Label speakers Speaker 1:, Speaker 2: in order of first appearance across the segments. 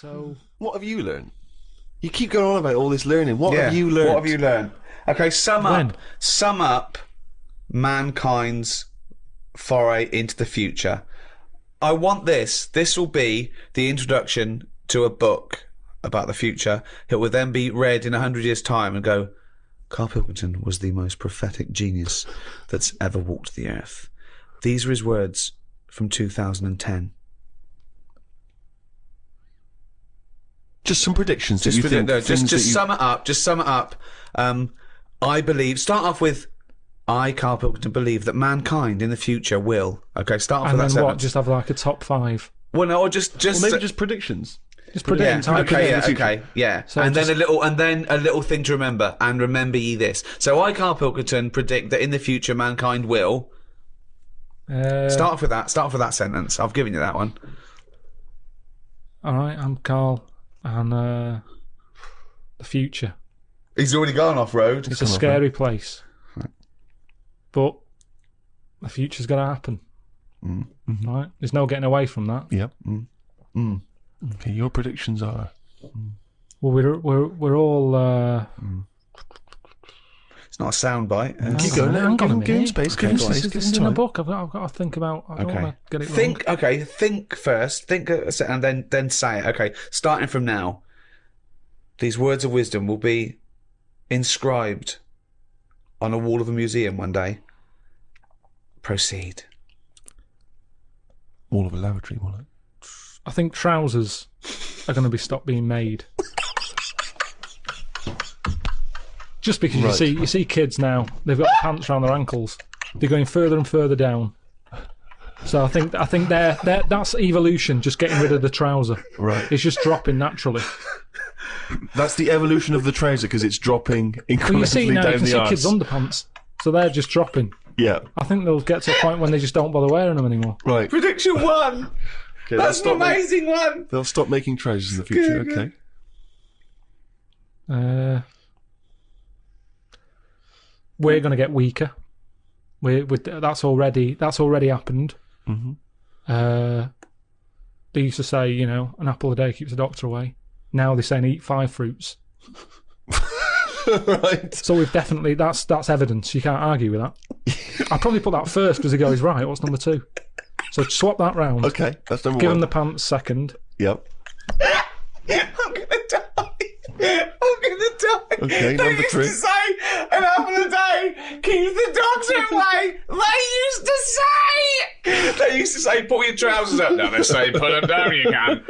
Speaker 1: So
Speaker 2: what have you learned? You keep going on about all this learning. What have you learned?
Speaker 3: What have you learned? Okay, sum up mankind's foray into the future. I want this. This will be the introduction to a book about the future. It will then be read in 100 years' time and go, Karl Pilkington was the most prophetic genius that's ever walked the earth. These are his words from 2010.
Speaker 2: Just some predictions. Just
Speaker 3: sum it up. Just sum it up. I believe. Start off with, I, Karl Pilkington, believe that mankind in the future will. Okay, start off with that sentence. And then what?
Speaker 1: Just have like a top 5.
Speaker 3: Well, no, or just
Speaker 2: maybe just predictions.
Speaker 1: Just predictions.
Speaker 3: Yeah. Okay. So and then a little thing to remember. And remember ye this. So I, Karl Pilkington, predict that in the future mankind will. Start off with that. Start off with that sentence. I've given you that one.
Speaker 1: All right, I'm Karl, and the future.
Speaker 3: He's already gone off road.
Speaker 1: It's a scary place, but the future's going to happen. Mm-hmm. Right? There's no getting away from that.
Speaker 2: Yep. Okay, your predictions are.
Speaker 1: Well, we're all.
Speaker 3: It's not a soundbite.
Speaker 2: Keep going. Give him space. Give him space.
Speaker 1: This is in a book. I've got to think about. I don't want to get it wrong.
Speaker 3: Think first. Think and then say it. Okay, starting from now. These words of wisdom will be inscribed on a wall of a museum one day. Proceed.
Speaker 2: Wall of a lavatory, will it?
Speaker 1: I think trousers are going to be stopped being made. Just because you see kids now, they've got pants around their ankles. They're going further and further down. So I think that's evolution, just getting rid of the trouser.
Speaker 2: Right.
Speaker 1: It's just dropping naturally.
Speaker 2: That's the evolution of the trouser because it's dropping incrementally
Speaker 1: well, you see now,
Speaker 2: down
Speaker 1: you can
Speaker 2: the
Speaker 1: see
Speaker 2: arse.
Speaker 1: kids' underpants, so they're just dropping.
Speaker 2: Yeah.
Speaker 1: I think they'll get to a point when they just don't bother wearing them anymore.
Speaker 2: Right.
Speaker 3: Prediction 1.
Speaker 2: Okay,
Speaker 3: that's an amazing one.
Speaker 2: They'll stop making trousers in the future. Okay.
Speaker 1: We're going to get weaker. That's already happened.
Speaker 2: Mm-hmm.
Speaker 1: They used to say, an apple a day keeps the doctor away. Now they're saying eat 5 fruits.
Speaker 2: Right.
Speaker 1: So we've definitely that's evidence. You can't argue with that. I'll probably put that first because he goes right. What's number 2? So swap that round.
Speaker 2: Okay, that's number 1.
Speaker 1: Give him the pants second.
Speaker 2: Yep.
Speaker 3: I'm gonna die.
Speaker 2: Okay, number 3.
Speaker 3: They used to say an apple a day keeps the doctor away. They used to say pull your trousers up. Now they say put them down. You can.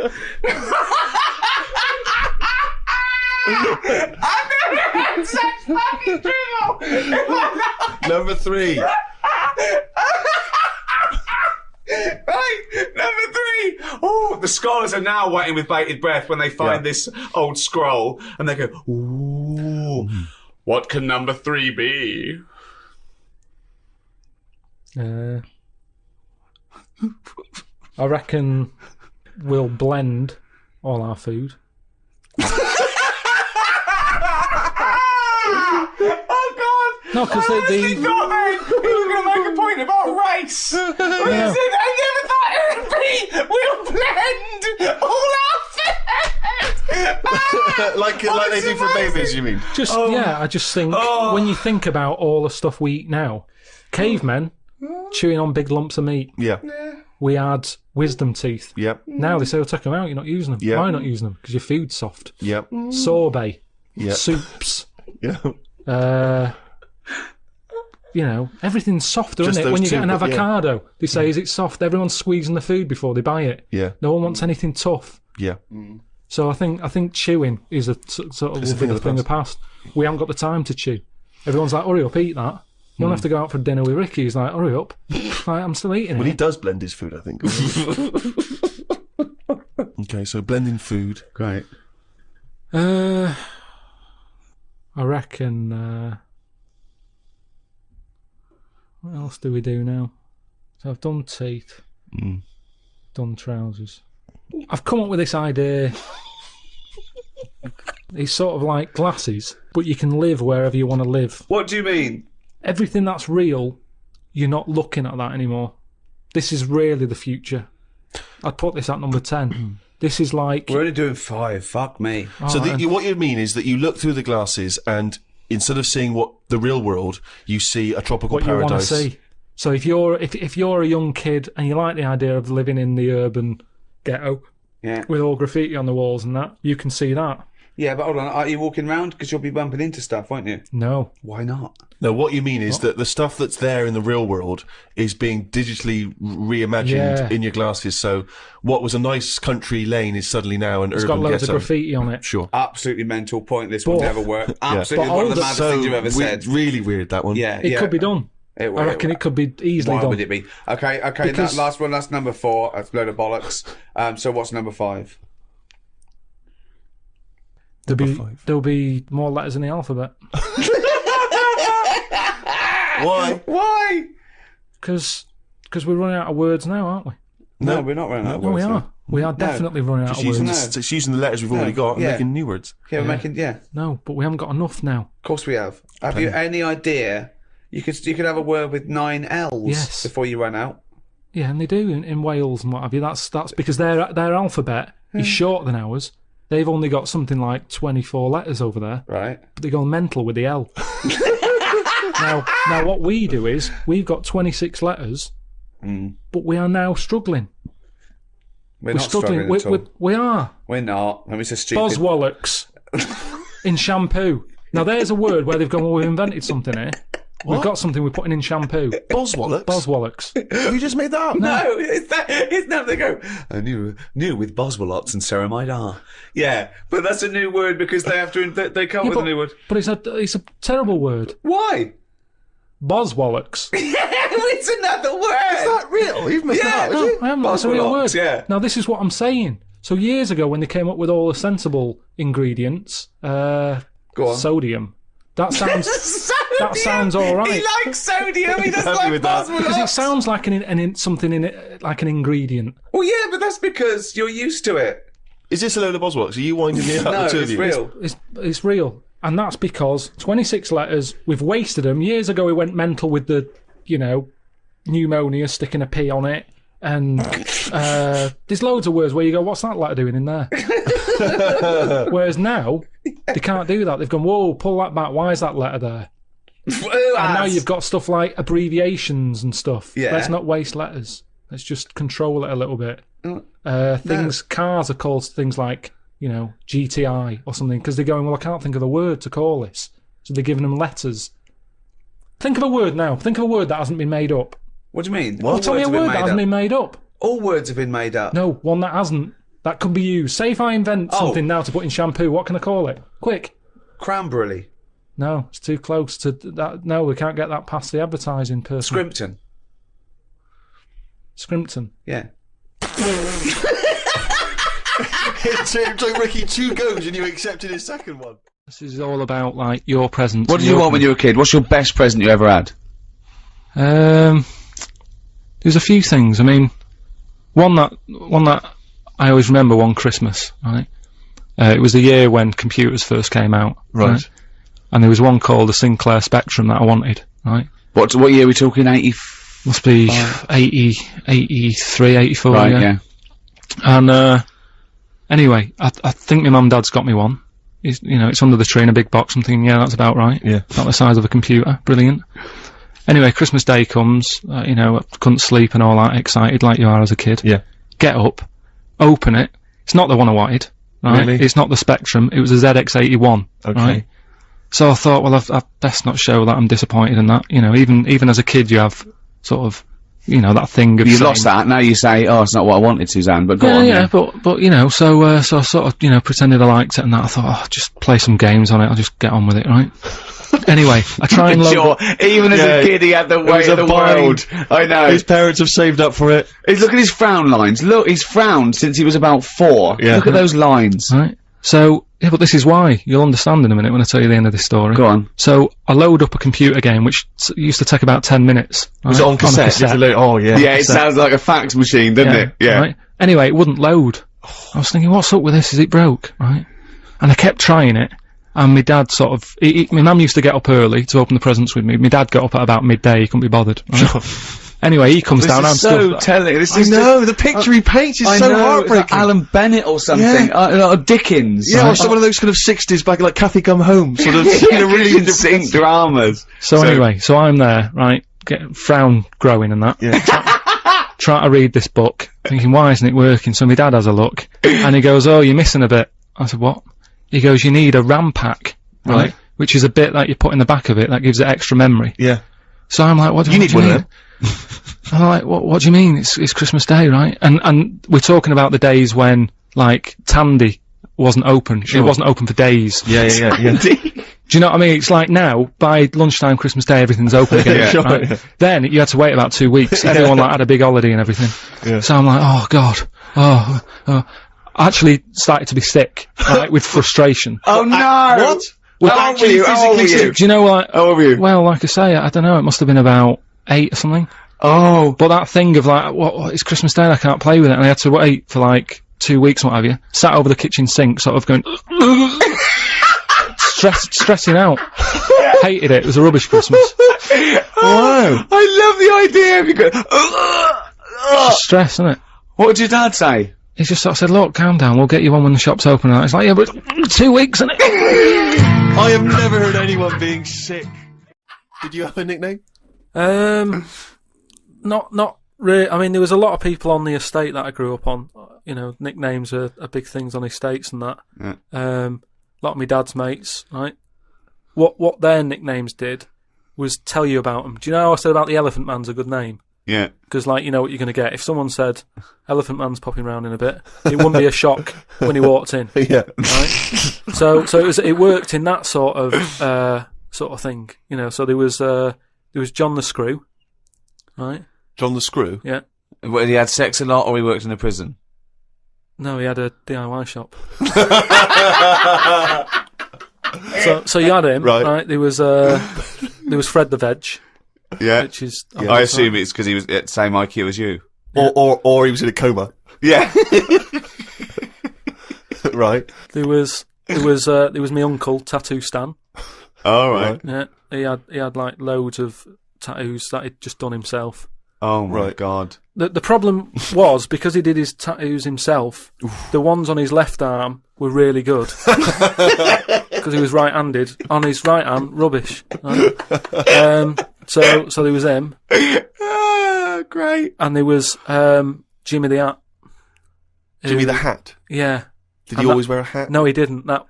Speaker 3: I've never had such fucking dribble.
Speaker 2: Number 3.
Speaker 3: Right, number 3. Oh, the scholars are now waiting with bated breath when they find this old scroll, and they go, "Ooh, what can number 3 be?"
Speaker 1: I reckon we'll blend all our food.
Speaker 3: Oh God!
Speaker 1: No, because
Speaker 3: he was going to make a point about race. He said, I never thought it would be. We'll blend all our food.
Speaker 2: like they do for babies, you mean?
Speaker 1: I just think when you think about all the stuff we eat now, cavemen chewing on big lumps of meat.
Speaker 2: Yeah.
Speaker 1: We had wisdom teeth.
Speaker 2: Yep.
Speaker 1: Now they say, "Well, take them out. You're not using them."
Speaker 2: Yep.
Speaker 1: Why not using them? Because your food's soft.
Speaker 2: Yep.
Speaker 1: Sorbet.
Speaker 2: Yep.
Speaker 1: Soups.
Speaker 2: Yeah.
Speaker 1: Everything's softer, isn't it? When you get an avocado, they say, "Is it soft?" Everyone's squeezing the food before they buy it.
Speaker 2: Yeah.
Speaker 1: No one wants anything tough.
Speaker 2: Yeah.
Speaker 1: So I think chewing is a sort of thing of the past. We haven't got the time to chew. Everyone's like, "Hurry up, eat that." You don't have to go out for dinner with Ricky. He's like, "Hurry up." Like, I'm still eating
Speaker 2: Well,
Speaker 1: it.
Speaker 2: he does blend his food, I think. Okay, so blending food.
Speaker 3: Great.
Speaker 1: I reckon... what else do we do now? So I've done teeth. Done trousers. I've come up with this idea. It's sort of like glasses, but you can live wherever you want to live.
Speaker 3: What do you mean?
Speaker 1: Everything that's real, you're not looking at that anymore. This is really the future. I'd put this at number 10. This is like...
Speaker 3: We're only doing 5. Fuck me.
Speaker 2: So what you mean is that you look through the glasses and instead of seeing what the real world, you see a tropical
Speaker 1: what
Speaker 2: paradise.
Speaker 1: You want to see. So if you're a young kid and you like the idea of living in the urban ghetto with all graffiti on the walls and that, you can see that.
Speaker 3: Yeah, but hold on. Are you walking around? Because you'll be bumping into stuff, won't you?
Speaker 1: No.
Speaker 3: Why not?
Speaker 2: No, what you mean is that the stuff that's there in the real world is being digitally reimagined in your glasses. So what was a nice country lane is suddenly now an urban ghetto.
Speaker 1: It's got loads of graffiti on it.
Speaker 2: Sure.
Speaker 3: Absolutely mental. Pointless. Will never work. Absolutely one of the maddest things you've ever said.
Speaker 2: Really weird, that one.
Speaker 3: Yeah,
Speaker 1: It could be done. I reckon it could be easily done.
Speaker 3: Why would it be? Okay. That last one, that's number 4. That's a load of bollocks. So what's number 5?
Speaker 1: There'll be more letters in the alphabet.
Speaker 2: Why?
Speaker 3: Why?
Speaker 1: Because we're running out of words now, aren't we?
Speaker 3: No, we're not running out of
Speaker 1: No,
Speaker 3: words.
Speaker 1: we are. We are definitely running out of words.
Speaker 2: Just using the letters we've already got and making new words.
Speaker 3: Yeah, we're making,
Speaker 1: No, but we haven't got enough now.
Speaker 3: Of course we have. Have you any idea? You could have a word with 9 L's before you run out.
Speaker 1: Yeah, and they do in Wales and what have you. That's because their alphabet is shorter than ours. They've only got something like 24 letters over there.
Speaker 3: Right.
Speaker 1: But they go mental with the L. Now what we do is, we've got 26 letters, but we are now struggling.
Speaker 3: We're not struggling at all.
Speaker 1: We are.
Speaker 3: We're not. I mean, it's a stupid...
Speaker 1: Boswallocks in shampoo. Now there's a word where they've gone, well, we've invented something here. What? We've got something we're putting in shampoo.
Speaker 2: Boswallocks?
Speaker 1: Boswallocks.
Speaker 2: Have you just made that up?
Speaker 3: No, it's not. They go, I knew with Boswallocks and ceramide R. Yeah, but that's a new word because they have to. They come up with a new word.
Speaker 1: But it's a terrible word.
Speaker 3: Why?
Speaker 1: Boswallocks.
Speaker 3: It's another word.
Speaker 2: Is that real? You've made that up, is it?
Speaker 1: I haven't. That's a real word.
Speaker 3: Yeah.
Speaker 1: Now this is what I'm saying. So years ago, when they came up with all the sensible ingredients,
Speaker 3: Go on.
Speaker 1: sodium. That sounds. That sounds all right.
Speaker 3: He likes sodium. He doesn't like Boswallocks.
Speaker 1: Because it sounds like something in it, like an ingredient.
Speaker 3: Well, yeah, but that's because you're used to it.
Speaker 2: Is this a load of Boswallocks? Are you winding me up?
Speaker 3: No,
Speaker 2: the two
Speaker 3: it's
Speaker 2: of you?
Speaker 3: real.
Speaker 1: It's real, and that's because 26 letters. We've wasted them. Years ago, we went mental with the, pneumonia, sticking a P on it, and there's loads of words where you go, "What's that letter doing in there?" Whereas now, they can't do that. They've gone, "Whoa, pull that back. Why is that letter there?" And now you've got stuff like abbreviations and stuff.
Speaker 3: Yeah.
Speaker 1: Let's not waste letters. Let's just control it a little bit. Cars are called things like, GTI or something, because they're going, well, I can't think of a word to call this. So they're giving them letters. Think of a word now. Think of a word that hasn't been made up.
Speaker 3: What do you mean?
Speaker 1: Well, tell me a word that hasn't been made up.
Speaker 3: All words have been made up.
Speaker 1: No, one that hasn't. That could be used. Say if I invent something now to put in shampoo, what can I call it? Quick.
Speaker 3: Cranberry.
Speaker 1: No, it's too close to that. No, we can't get that past the advertising person.
Speaker 3: Scrimpton.
Speaker 1: Scrimpton.
Speaker 3: Yeah.
Speaker 2: It took Ricky 2 goes and you accepted his second one.
Speaker 1: This is all about, your presents.
Speaker 4: What did you want when you were a kid? What's your best present you ever had?
Speaker 1: There's a few things. I mean, one that I always remember one Christmas, right? It was the year when computers first came out. Right? And there was one called the Sinclair Spectrum that I wanted, right?
Speaker 4: What year are we talking? 80?
Speaker 1: Must be 80, 83, 84.
Speaker 4: Right, yeah.
Speaker 1: And anyway, I think my mum and dad's got me one. It's under the tree in a big box. I'm thinking, yeah, that's about right.
Speaker 2: Yeah.
Speaker 1: About the size of a computer. Brilliant. Anyway, Christmas Day comes, I couldn't sleep and all that, excited like you are as a kid.
Speaker 2: Yeah.
Speaker 1: Get up, open it. It's not the one I wanted, right?
Speaker 2: Really?
Speaker 1: It's not the Spectrum. It was a ZX81.
Speaker 2: Okay.
Speaker 1: Right? So I thought, well, I've best not show that I'm disappointed in that. Even as a kid, you have sort of, that thing of
Speaker 4: You lost that. Now you say, oh, it's not what I wanted, Suzanne, but go on.
Speaker 1: Yeah, but so I sort of, pretended I liked it and that. I thought, I'll just play some games on it. I'll just get on with it, right? Anyway, I try and load
Speaker 4: even as a kid, he had the weight of the world. I know.
Speaker 2: His parents have saved up for it.
Speaker 4: Look at his frown lines. Look, he's frowned since he was about 4.
Speaker 2: Yeah.
Speaker 4: Look at those lines.
Speaker 1: Right. So, yeah, but this is why. You'll understand in a minute when I tell you the end of this story.
Speaker 4: Go on.
Speaker 1: So, I load up a computer game, which used to take about 10 minutes. Right?
Speaker 2: Was it on cassette? Oh, yeah.
Speaker 4: Yeah, it sounds like a fax machine, doesn't it? Yeah.
Speaker 1: Right? Anyway, it wouldn't load. I was thinking, what's up with this? Is it broke? Right? And I kept trying it. And my dad my mum used to get up early to open the presents with me. My dad got up at about midday. He couldn't be bothered. Right? Anyway, he comes down. I'm
Speaker 4: so telling. This is
Speaker 2: the picture he paints is so heartbreaking.
Speaker 4: Like Alan Bennett or something. Or Dickens.
Speaker 2: Yeah, or some of those kind of 60s back, like Kathy Come Home, sort of, really
Speaker 4: insane dramas.
Speaker 1: So anyway, so I'm there, right, frown growing and that.
Speaker 2: Yeah.
Speaker 1: Trying to read this book, thinking, why isn't it working? So my dad has a look, and he goes, oh, you're missing a bit. I said, what? He goes, you need a RAM pack, right? Which is a bit that you put in the back of it that gives it extra memory.
Speaker 2: Yeah.
Speaker 1: So I'm like, what do you
Speaker 2: need
Speaker 1: mean?
Speaker 2: One of them.
Speaker 1: I'm like, what do you mean? It's Christmas Day, right? And we're talking about the days when, like, Tandy wasn't open. Sure. It wasn't open for days.
Speaker 2: Yeah.
Speaker 1: Do you know what I mean? It's like now, by lunchtime Christmas Day, everything's open again. Right? Yeah. Then you had to wait about 2 weeks. Everyone like had a big holiday and everything. Yeah. So I'm like, oh God, I actually started to be sick, right, with frustration.
Speaker 4: Oh no!
Speaker 2: What?
Speaker 4: How old were you?
Speaker 1: Do you know what?
Speaker 4: How old were you?
Speaker 1: Well, like I say, I don't know. It must have been about 8 or something.
Speaker 4: Oh.
Speaker 1: But that thing of like, what it's Christmas Day, I can't play with it, and I had to wait for like 2 weeks, or what have you. Sat over the kitchen sink, sort of going. Stressing out. Hated it. It was a rubbish Christmas.
Speaker 4: Wow. I love the idea of you going,
Speaker 1: It's just stress, isn't it?
Speaker 4: What did your dad say?
Speaker 1: He just sort of said, look, calm down, we'll get you one when the shop's open. And it's like, yeah, but 2 weeks, isn't it?
Speaker 2: I have never heard anyone being sick. Did you have a nickname?
Speaker 1: Not really. I mean, there was a lot of people on the estate that I grew up on. You know, nicknames are big things on estates and that.
Speaker 4: Yeah.
Speaker 1: A lot of my dad's mates, right? What their nicknames did was tell you about them. Do you know how I said about the Elephant Man's a good name?
Speaker 4: Yeah.
Speaker 1: Because, like, you know what you're going to get. If someone said, Elephant Man's popping round in a bit, it wouldn't be a shock when he walked in.
Speaker 2: Yeah.
Speaker 1: Right? So it worked in that sort of thing, you know. So there was John the Screw, right?
Speaker 2: John the Screw?
Speaker 1: Yeah.
Speaker 3: Well, he had sex a lot, or he worked in a prison?
Speaker 1: No, he had a DIY shop. So you had him, right? There was Fred the Veg.
Speaker 3: Yeah.
Speaker 1: Which is
Speaker 3: I assume it's because he was at the same IQ as you.
Speaker 2: Yeah. Or he was in a coma.
Speaker 3: Yeah.
Speaker 2: Right.
Speaker 1: There was my uncle, Tattoo Stan.
Speaker 3: Oh, right.
Speaker 1: Yeah. He had like loads of tattoos that he'd just done himself.
Speaker 3: Oh my God.
Speaker 1: The problem was, because he did his tattoos himself, the ones on his left arm were really good. Because he was right-handed. On his right arm, rubbish. Right? So there was him.
Speaker 3: Great.
Speaker 1: And there was Jimmy the Hat.
Speaker 2: Jimmy the Hat?
Speaker 1: Yeah.
Speaker 2: Did he always wear a hat?
Speaker 1: No, he didn't. That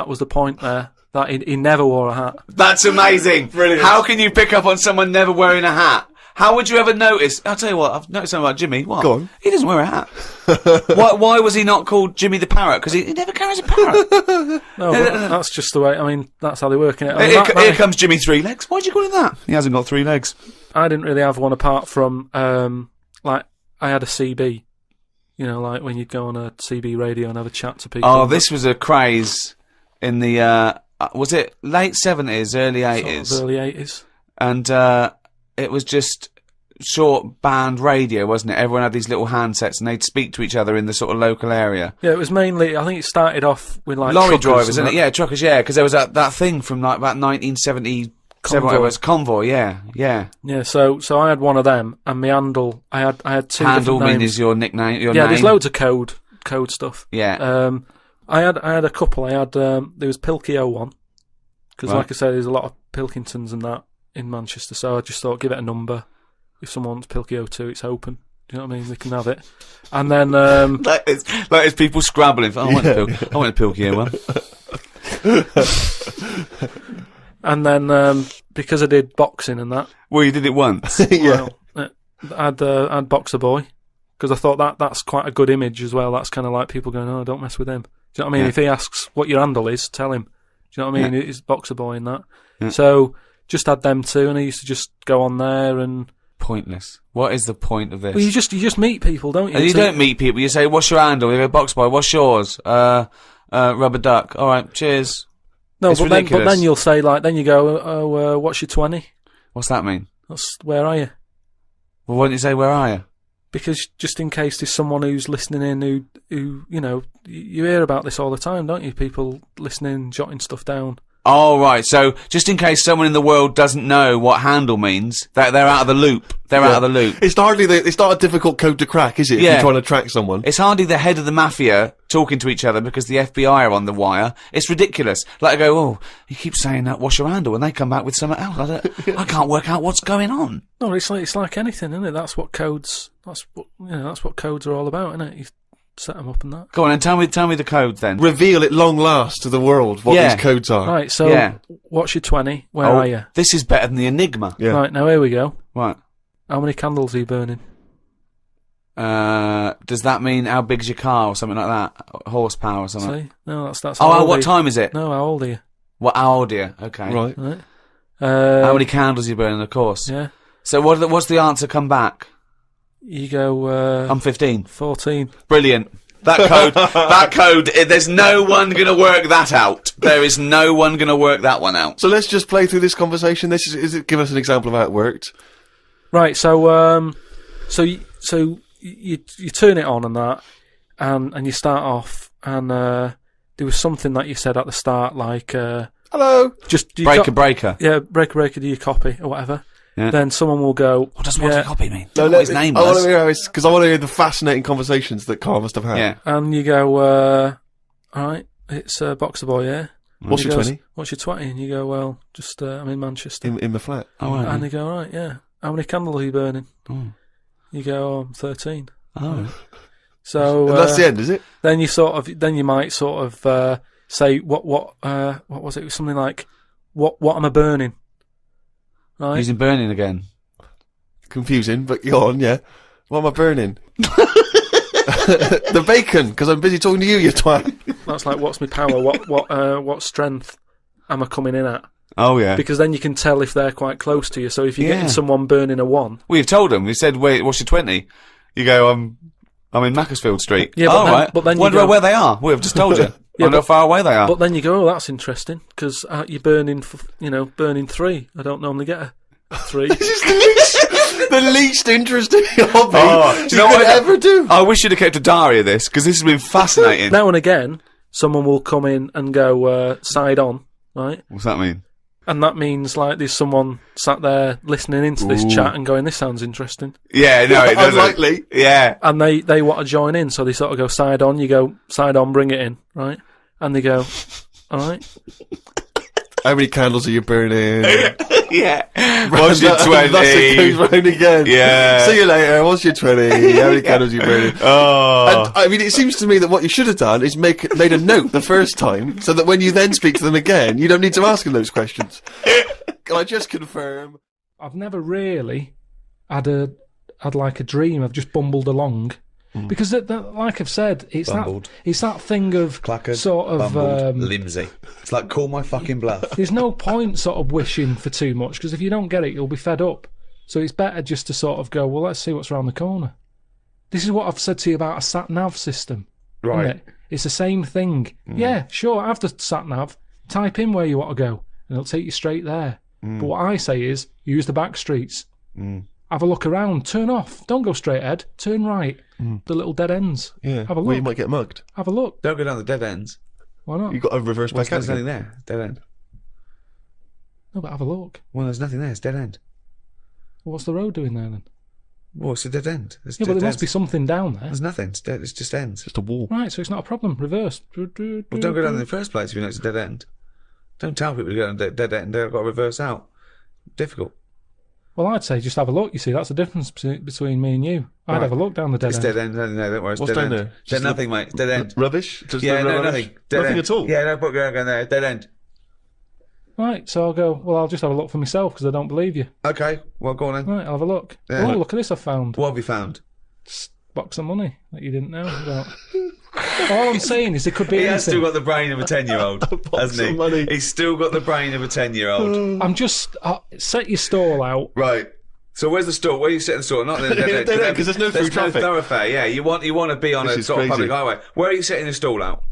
Speaker 1: was the point there. That he never wore a hat.
Speaker 3: That's amazing.
Speaker 2: Brilliant.
Speaker 3: How can you pick up on someone never wearing a hat? How would you ever notice? I'll tell you what, I've noticed something about Jimmy. What?
Speaker 2: Go on.
Speaker 3: He doesn't wear a hat. Why was he not called Jimmy the Parrot? Because he never carries a parrot.
Speaker 1: No, but that's just the way. I mean, that's how they work in it.
Speaker 3: Here comes Jimmy Three Legs. Why'd you call him that? He hasn't got 3 legs.
Speaker 1: I didn't really have one apart from, like, I had a CB. You know, like when you'd go on a CB radio and have a chat to people.
Speaker 3: Oh, this was a craze in the, was it late 70s, early 80s?
Speaker 1: Sort of early 80s.
Speaker 3: And it was just short band radio, wasn't it? Everyone had these little handsets and they'd speak to each other in the sort of local area.
Speaker 1: Yeah, it was mainly, I think it started off with like
Speaker 3: lorry drivers, isn't it? Yeah, truckers, yeah, because there was that thing from like about 1977, whatever it was, Convoy, yeah.
Speaker 1: Yeah, so I had one of them, and my handle, I had 2
Speaker 3: handle
Speaker 1: different names.
Speaker 3: Means your nickname, your
Speaker 1: yeah,
Speaker 3: name.
Speaker 1: There's loads of code stuff.
Speaker 3: Yeah.
Speaker 1: I had a couple. I had there was Pilky 01, because
Speaker 3: Right.
Speaker 1: like I said, there's a lot of Pilkingtons and that in Manchester, so I just thought, give it a number. If someone wants Pilky 02, it's open. Do you know what I mean? They can have it. And then
Speaker 3: like it's people scrabbling for, I want a Pilky 01.
Speaker 1: And then because I did boxing and that.
Speaker 3: Well, you did it once.
Speaker 2: Yeah.
Speaker 1: Well, I'd Boxer Boy, because I thought that's quite a good image as well. That's kind of like people going, oh, don't mess with him. Do you know what I mean?
Speaker 3: Yeah.
Speaker 1: If he asks what your handle is, tell him. Do you know what I mean?
Speaker 3: Yeah.
Speaker 1: It's Boxer Boy and that.
Speaker 3: Yeah.
Speaker 1: So just had them 2, and I used to just go on there and.
Speaker 3: Pointless. What is the point of this?
Speaker 1: Well, you just meet people, don't you?
Speaker 3: And you don't meet people. You say, "What's your handle?" You go, "Box Boy." What's yours? Rubber duck. All right, cheers.
Speaker 1: No,
Speaker 3: It's
Speaker 1: but
Speaker 3: ridiculous.
Speaker 1: then you'll say like, then you go, oh, what's your 20?
Speaker 3: What's that mean?
Speaker 1: That's where are you?
Speaker 3: Well, why don't you say, "Where are you?"
Speaker 1: Because just in case there's someone who's listening in who you know, you hear about this all the time, don't you? People listening, jotting stuff down.
Speaker 3: Oh, right. So, just in case someone in the world doesn't know what handle means, they're out of the loop. They're out of the loop.
Speaker 2: It's not a difficult code to crack, is it? If you're trying to track someone.
Speaker 3: It's hardly the head of the mafia talking to each other because the FBI are on the wire. It's ridiculous. Like, I go, oh, he keeps saying that, wash your handle, and they come back with something else. I can't work out what's going on.
Speaker 1: No, it's like anything, isn't it? That's what codes are all about, isn't it? You set them up and that.
Speaker 3: Go on, and tell me the codes then.
Speaker 2: Reveal at long last to the world what these codes are.
Speaker 1: Right, so what's your 20? Where are you?
Speaker 3: This is better than the Enigma.
Speaker 2: Yeah.
Speaker 1: Right, now here we go.
Speaker 3: Right.
Speaker 1: How many candles are you burning?
Speaker 3: Does that mean how big's your car or something like that? Horsepower or something?
Speaker 1: See? No, that's
Speaker 3: Oh, what time is it?
Speaker 1: No, how old are you?
Speaker 3: How old are you? Okay.
Speaker 2: Right.
Speaker 3: How many candles are you burning, of course?
Speaker 1: Yeah.
Speaker 3: So what's the answer come back?
Speaker 1: You go,
Speaker 3: I'm 15.
Speaker 1: 14.
Speaker 3: Brilliant. That code, there's no one going to work that out. There is no one going to work that one out.
Speaker 2: So let's just play through this conversation. Give us an example of how it worked.
Speaker 1: Right, so you turn it on and that, and you start off, and there was something that you said at the start, like,
Speaker 2: hello,
Speaker 1: just
Speaker 3: breaker.
Speaker 1: Yeah, breaker. Do you copy or whatever?
Speaker 3: Yeah.
Speaker 1: Then someone will go.
Speaker 3: What does what copy mean?
Speaker 2: No,
Speaker 3: what his name
Speaker 2: I want
Speaker 3: was.
Speaker 2: to hear because I want to hear the fascinating conversations that Karl must have had.
Speaker 3: Yeah.
Speaker 1: And you go, all right, it's Boxer Boy, yeah.
Speaker 2: What's your 20?
Speaker 1: What's your 20? And you go, well, just I'm in Manchester.
Speaker 2: In the flat.
Speaker 3: Oh, right.
Speaker 1: And they go, all right, yeah. How many candles are you burning?
Speaker 3: Oh.
Speaker 1: You go, oh, I'm 13.
Speaker 3: Oh.
Speaker 1: So
Speaker 2: and that's the end, is it?
Speaker 1: Then you might sort of say what was it? It was something like what am I burning? Right.
Speaker 3: Using burning again.
Speaker 2: Confusing, but go on, yeah. What am I burning? The bacon, because I'm busy talking to you, you twat.
Speaker 1: That's like, what's my power? What strength am I coming in at?
Speaker 3: Oh, yeah.
Speaker 1: Because then you can tell if they're quite close to you. So if you're getting someone burning a 1...
Speaker 3: We've told them. We said, wait, what's your 20? You go, I'm in Macclesfield Street.
Speaker 1: Yeah, but then
Speaker 3: wonder where they are. We've just told you. Wonder how far away they are.
Speaker 1: But then you go, oh, that's interesting, because you're burning 3. I don't normally get a 3.
Speaker 2: This is the least interesting hobby
Speaker 3: do you know what
Speaker 2: could ever do.
Speaker 3: I wish you'd have kept a diary of this, because this has been fascinating.
Speaker 1: Now and again, someone will come in and go, side on, right?
Speaker 3: What's that mean?
Speaker 1: And that means, like, there's someone sat there listening into this chat and going, this sounds interesting.
Speaker 3: Yeah, no, it doesn't.
Speaker 2: Unlikely.
Speaker 3: Yeah.
Speaker 1: And they want to join in, so they sort of go side on, you go, side on, bring it in, right? And they go, all right.
Speaker 2: How many candles are you burning?
Speaker 3: Yeah. What's your 20?
Speaker 2: That's it goes round again.
Speaker 3: Yeah.
Speaker 2: See you later. What's your 20? How many candles are you burning?
Speaker 3: Oh.
Speaker 2: And, I mean, it seems to me that what you should have done is made a note the first time, so that when you then speak to them again, you don't need to ask them those questions. Can I just confirm?
Speaker 1: I've never really had like a dream. I've just bumbled along. Because, like I've said, it's that thing of
Speaker 3: Clackered,
Speaker 1: sort of
Speaker 3: Limsey. It's like, call my fucking bluff.
Speaker 1: There's no point sort of wishing for too much, because if you don't get it, you'll be fed up. So it's better just to sort of go, well, let's see what's around the corner. This is what I've said to you about a sat-nav system.
Speaker 2: Right.
Speaker 1: Isn't it? It's the same thing. Yeah, sure, have the sat-nav, type in where you want to go, and it'll take you straight there. But what I say is, use the back streets. Have a look around, turn off, don't go straight ahead, turn right. The little dead ends.
Speaker 2: Yeah.
Speaker 1: Have a look.
Speaker 2: Well, you might get mugged.
Speaker 1: Have a look.
Speaker 3: Don't go down the dead ends.
Speaker 1: Why not?
Speaker 2: You've got to reverse back out.
Speaker 3: There's nothing there. Dead end.
Speaker 1: No, but have a look.
Speaker 3: Well, there's nothing there. It's dead end.
Speaker 1: Well, what's the road doing there then?
Speaker 3: Well, it's a dead end.
Speaker 1: Yeah, but there must be something down there.
Speaker 3: There's nothing. It's dead. It's just ends.
Speaker 2: Just a wall.
Speaker 1: Right, so it's not a problem. Reverse.
Speaker 3: Well, don't go down in the first place if you know it's a dead end. Don't tell people to go down a dead end. They've got to reverse out. Difficult.
Speaker 1: Well, I'd say just have a look. You see, that's the difference between me and you. I'd have a look down the dead
Speaker 3: It's
Speaker 1: end.
Speaker 3: dead end. No, don't worry. It's
Speaker 2: What's
Speaker 3: dead
Speaker 2: down
Speaker 3: end.
Speaker 2: there?
Speaker 3: There's nothing, mate. It's dead end.
Speaker 2: Rubbish? Just
Speaker 3: Yeah,
Speaker 2: no
Speaker 3: no,
Speaker 2: rubbish?
Speaker 3: nothing. Dead
Speaker 2: Nothing
Speaker 3: end.
Speaker 2: at all?
Speaker 3: Yeah, no put going there. Dead end.
Speaker 1: Right, so I'll go, well, I'll just have a look for myself because I don't believe you.
Speaker 3: Okay, well, go on then.
Speaker 1: Right, I'll have a look.
Speaker 3: Yeah.
Speaker 1: Oh, look at this I found.
Speaker 3: What have you found?
Speaker 1: Box of money that you didn't know about. All I'm saying is it could be
Speaker 3: He
Speaker 1: anything.
Speaker 3: has still got the brain of a 10-year-old, hasn't he?
Speaker 2: of money.
Speaker 3: He's still got the brain of a 10-year-old.
Speaker 1: I'm just... set your stall out.
Speaker 3: Right. So where's the store? Where are you setting the store? Not in the dead end.
Speaker 2: Because there's no through traffic.
Speaker 3: Thoroughfay. Yeah, you want to be on
Speaker 2: This
Speaker 3: a
Speaker 2: is
Speaker 3: sort of
Speaker 2: crazy.
Speaker 3: public highway. Where are you setting the stall out?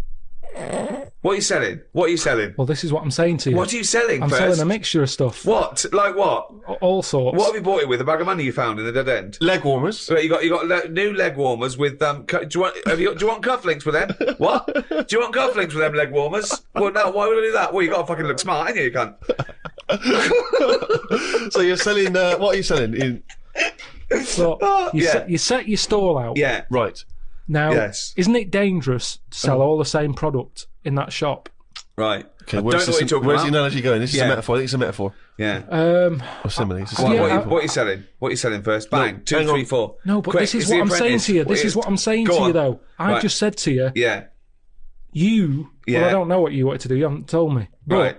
Speaker 3: What are you selling? What are you selling?
Speaker 1: Well, this is what I'm saying to you.
Speaker 3: What are you selling
Speaker 1: I'm
Speaker 3: first?
Speaker 1: selling a mixture of stuff.
Speaker 3: What? Like what?
Speaker 1: All sorts.
Speaker 3: What have you bought it with? A bag of money you found in the dead end?
Speaker 2: Leg warmers.
Speaker 3: Right, you got new leg warmers with do you want cufflinks with them? What? Do you want cufflinks with them leg warmers? Well, no. Why would I do that? Well, you got to fucking look smart, ain't you? You can't.
Speaker 2: So you're selling. What are you selling?
Speaker 1: So you set your stall out.
Speaker 3: Yeah.
Speaker 2: Right.
Speaker 1: Now,
Speaker 3: Yes.
Speaker 1: isn't it dangerous to sell all the same product in that shop?
Speaker 3: Right.
Speaker 2: Okay.
Speaker 3: I don't know what you're talking
Speaker 2: where's the
Speaker 3: about.
Speaker 2: analogy going? This is a
Speaker 3: Yeah.
Speaker 2: metaphor. I think it's a metaphor.
Speaker 3: Yeah.
Speaker 2: Or simile. It's a
Speaker 3: What,
Speaker 2: simile.
Speaker 3: what are you selling? What are you selling first? Bang. Two,
Speaker 2: hang on.
Speaker 3: 3, 4.
Speaker 1: No, but
Speaker 3: Quick,
Speaker 1: this is
Speaker 3: it's
Speaker 1: what
Speaker 3: The
Speaker 1: I'm saying
Speaker 3: Apprentice.
Speaker 1: to you. This is what I'm saying
Speaker 3: Go
Speaker 1: to you,
Speaker 3: on.
Speaker 1: though. I
Speaker 3: Right.
Speaker 1: just said to you,
Speaker 3: Yeah.
Speaker 1: well,
Speaker 3: Yeah.
Speaker 1: I don't know what you wanted to do. You haven't told me. But
Speaker 3: Right.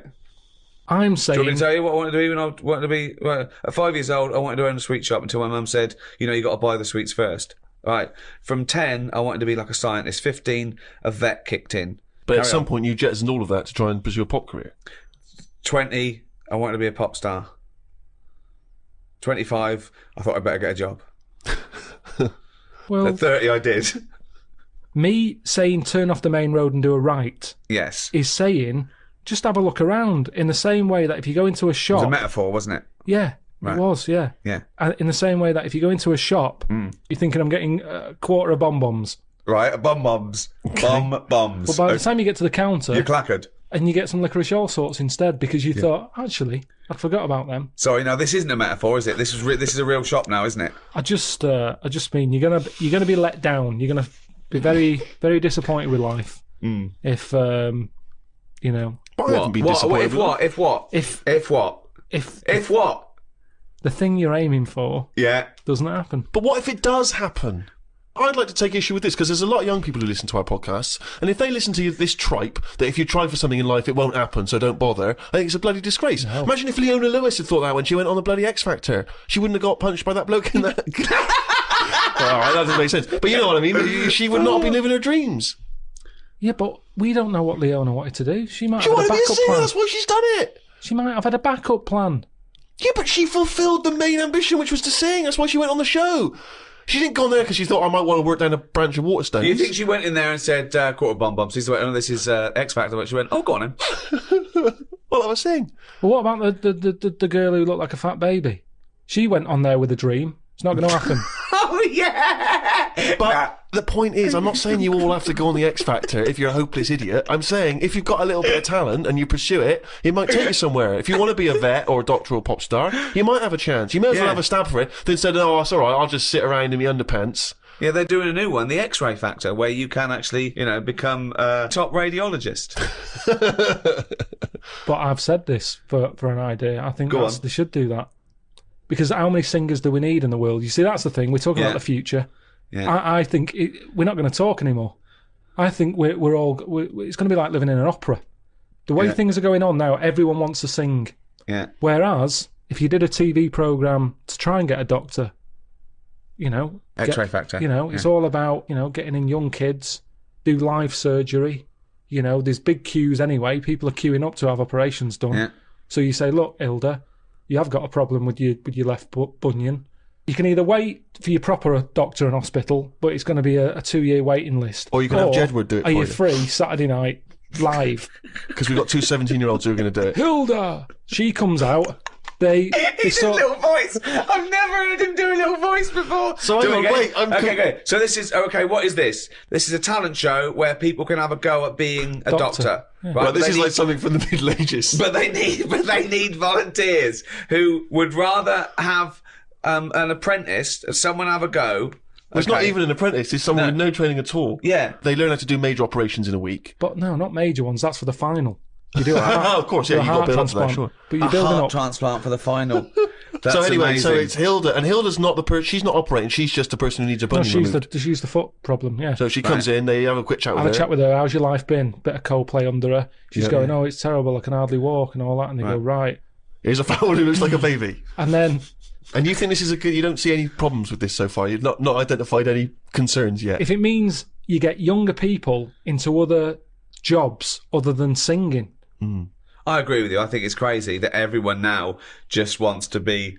Speaker 1: I'm
Speaker 3: Do you want me
Speaker 1: saying,
Speaker 3: to tell you what I wanted to do when I wanted to be... Well, at 5 years old, I wanted to own a sweet shop until my mum said, you got to buy the sweets first. Right. From 10, I wanted to be like a scientist. 15, a vet kicked in.
Speaker 2: But at
Speaker 3: Carry
Speaker 2: some
Speaker 3: on.
Speaker 2: point, you jettisoned all of that to try and pursue a pop career.
Speaker 3: 20, I wanted to be a pop star. 25, I thought I'd better get a job.
Speaker 1: well,
Speaker 3: At 30, I did.
Speaker 1: me saying turn off the main road and do a right
Speaker 3: Yes.
Speaker 1: is saying just have a look around in the same way that if you go into a
Speaker 3: It was
Speaker 1: shop...
Speaker 3: a metaphor, wasn't it?
Speaker 1: Yeah,
Speaker 3: Right.
Speaker 1: it was, yeah.
Speaker 3: Yeah.
Speaker 1: In the same way that if you go into a shop, you're thinking I'm getting a quarter of bonbons.
Speaker 3: Right, bum-bums. Bum-bums.
Speaker 1: But by the time you get to the counter...
Speaker 3: You're clackered.
Speaker 1: and you get some licorice all sorts instead because you thought, actually, I'd forgot about them.
Speaker 3: Sorry, now this isn't a metaphor, is it? This is a real shop now, isn't it?
Speaker 1: I just mean you're gonna be let down. You're gonna be very, very disappointed with life if you know.
Speaker 2: But I haven't been disappointed.
Speaker 3: If what? If what?
Speaker 1: The thing you're aiming for
Speaker 3: Yeah.
Speaker 1: doesn't happen.
Speaker 2: But what if it does happen? I'd like to take issue with this because there's a lot of young people who listen to our podcasts, and if they listen to this tripe that if you try for something in life it won't happen, so don't bother, I think it's a bloody disgrace.
Speaker 1: No.
Speaker 2: Imagine if Leona Lewis had thought that when she went on the bloody X Factor. She wouldn't have got punched by that bloke in that. All right, that doesn't make sense. But you know what I mean? She would not be living her dreams.
Speaker 1: Yeah, but we don't know what Leona wanted to do. She might
Speaker 2: She
Speaker 1: have had
Speaker 2: wanted
Speaker 1: a
Speaker 2: to be a
Speaker 1: backup
Speaker 2: singer,
Speaker 1: plan.
Speaker 2: that's why she's done it.
Speaker 1: She might have had a backup plan.
Speaker 2: Yeah, but she fulfilled the main ambition, which was to sing. That's why she went on the show. She didn't go on there because she thought I might want to work down a branch of Waterstones.
Speaker 3: Do you think she went in there and said, quarter bum-bums? She went, oh, this is X Factor. She went, oh, go on then.
Speaker 2: Well, I was saying.
Speaker 1: But what about the girl who looked like a fat baby? She went on there with a dream. It's not going to happen.
Speaker 3: Oh, yeah!
Speaker 2: But the point is, I'm not saying you all have to go on the X Factor if you're a hopeless idiot. I'm saying if you've got a little bit of talent and you pursue it, it might take you somewhere. If you want to be a vet or a doctor or a pop star, you might have a chance. You may as well
Speaker 3: Yeah.
Speaker 2: have a stab for it than say, no, it's all right, I'll just sit around in my underpants.
Speaker 3: Yeah, they're doing a new one, the X-ray Factor, where you can actually, become a top radiologist.
Speaker 1: But I've said this for an idea. I think
Speaker 3: Go on.
Speaker 1: they should do that. Because how many singers do we need in the world? You see, that's the thing. We're talking
Speaker 3: Yeah.
Speaker 1: about the future.
Speaker 3: Yeah.
Speaker 1: I think we're not going to talk anymore. I think we're all... it's going to be like living in an opera. The way
Speaker 3: Yeah.
Speaker 1: things are going on now, everyone wants to sing.
Speaker 3: Yeah.
Speaker 1: Whereas, if you did a TV programme to try and get a doctor,
Speaker 3: X-ray Factor.
Speaker 1: it's all about, getting in young kids, do live surgery. There's big queues anyway. People are queuing up to have operations done.
Speaker 3: Yeah.
Speaker 1: So you say, look, Hilda, you have got a problem with your left bunion. You can either wait for your proper doctor and hospital, but it's going to be a 2-year waiting list.
Speaker 2: Or you can have Jedward do it
Speaker 1: Are
Speaker 2: for
Speaker 1: you
Speaker 2: you.
Speaker 1: free Saturday night, live?
Speaker 2: Because we've got two 17-year-olds who are going to do it.
Speaker 1: Hilda! She comes out. They
Speaker 3: He's
Speaker 1: sort
Speaker 3: a little voice. I've never heard him do a little voice before.
Speaker 2: So
Speaker 3: Do
Speaker 2: hang
Speaker 3: it
Speaker 2: on,
Speaker 3: again.
Speaker 2: wait,
Speaker 3: Okay. So this is what is this? This is a talent show where people can have a go at being a doctor. Right?
Speaker 2: Well, this
Speaker 3: But
Speaker 2: is
Speaker 3: they
Speaker 2: like
Speaker 3: need-
Speaker 2: something from the Middle Ages.
Speaker 3: But they need volunteers who would rather have an apprentice, someone have a go.
Speaker 2: It's not even an apprentice, it's someone
Speaker 3: No.
Speaker 2: with no training at all.
Speaker 3: Yeah.
Speaker 2: They learn how to do major operations in a week.
Speaker 1: But no, not major ones. That's for the final. You do a heart,
Speaker 2: Oh, of course, yeah,
Speaker 1: do a
Speaker 2: you've got to
Speaker 1: heart
Speaker 2: build up to that,
Speaker 1: transplant,
Speaker 2: sure.
Speaker 1: But you're building
Speaker 3: heart
Speaker 1: up.
Speaker 3: transplant for the final. That's
Speaker 2: So anyway,
Speaker 3: amazing.
Speaker 2: so it's Hilda, and Hilda's not the person, she's not operating, she's just the person who needs a
Speaker 1: No,
Speaker 2: bunion
Speaker 1: she's
Speaker 2: removed.
Speaker 1: she's the foot problem. Yeah.
Speaker 2: So she comes in, they have a quick chat with
Speaker 1: Have
Speaker 2: her.
Speaker 1: a chat with her. How's your life been? Bit of Coldplay under her. She's
Speaker 2: Yeah.
Speaker 1: going, oh, it's terrible. I can hardly walk and all that. And they go, right.
Speaker 2: Here's a fowl who looks like a baby.
Speaker 1: And then
Speaker 2: And you think this is a good, you don't see any problems with this so far? You've not identified any concerns yet?
Speaker 1: if it means you get younger people into other jobs other than singing,
Speaker 3: I agree with you. I think it's crazy that everyone now just wants to be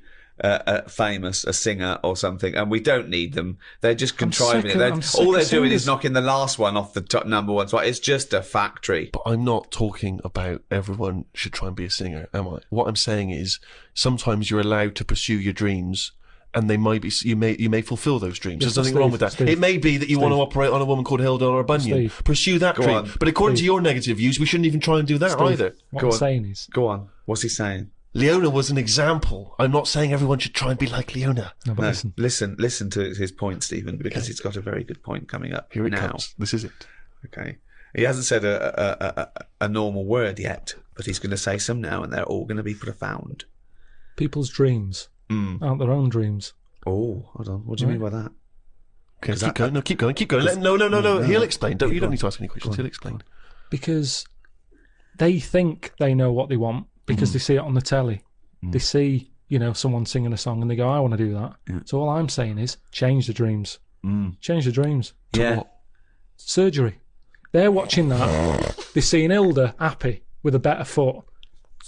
Speaker 3: famous, a singer or something, and we don't need them. They're just contriving it. All they're doing
Speaker 1: singers.
Speaker 3: is knocking the last one off the top number one spot. It's just a factory.
Speaker 2: But I'm not talking about everyone should try and be a singer, am I? What I'm saying is sometimes you're allowed to pursue your dreams, and they might be you may fulfil those dreams.
Speaker 1: Yes,
Speaker 2: There's nothing wrong with that.
Speaker 1: Steve.
Speaker 2: It may be that you want to operate on a woman called Hilda or a Bunyan.
Speaker 1: Steve.
Speaker 2: Pursue that
Speaker 3: Go
Speaker 2: dream.
Speaker 3: on.
Speaker 2: But according to
Speaker 1: Steve.
Speaker 2: your negative views, we shouldn't even try and do that either.
Speaker 1: What
Speaker 3: Go
Speaker 1: I'm
Speaker 3: on.
Speaker 1: saying is,
Speaker 3: Go on. What's he saying?
Speaker 2: Leona was an example. I'm not saying everyone should try and be like Leona.
Speaker 1: no, but
Speaker 3: No,
Speaker 1: listen.
Speaker 3: listen to his point, Stephen, because he's got a very good point coming up.
Speaker 2: Here it
Speaker 3: now.
Speaker 2: comes. This is it.
Speaker 3: Okay. He hasn't said a normal word yet, but he's going to say some now, and they're all going to be profound.
Speaker 1: People's dreams aren't their own dreams.
Speaker 3: Oh, hold on. What do you mean by that?
Speaker 2: Okay, keep going. No, keep going. Keep going. No. He'll explain. You don't need to ask any questions. He'll explain.
Speaker 1: Because they think they know what they want because they see it on the telly. They see, someone singing a song and they go, I want to do that.
Speaker 3: Yeah.
Speaker 1: So all I'm saying is change the dreams. Change the dreams.
Speaker 3: Yeah.
Speaker 1: Surgery. They're watching that. They're seeing Hilda happy with a better foot.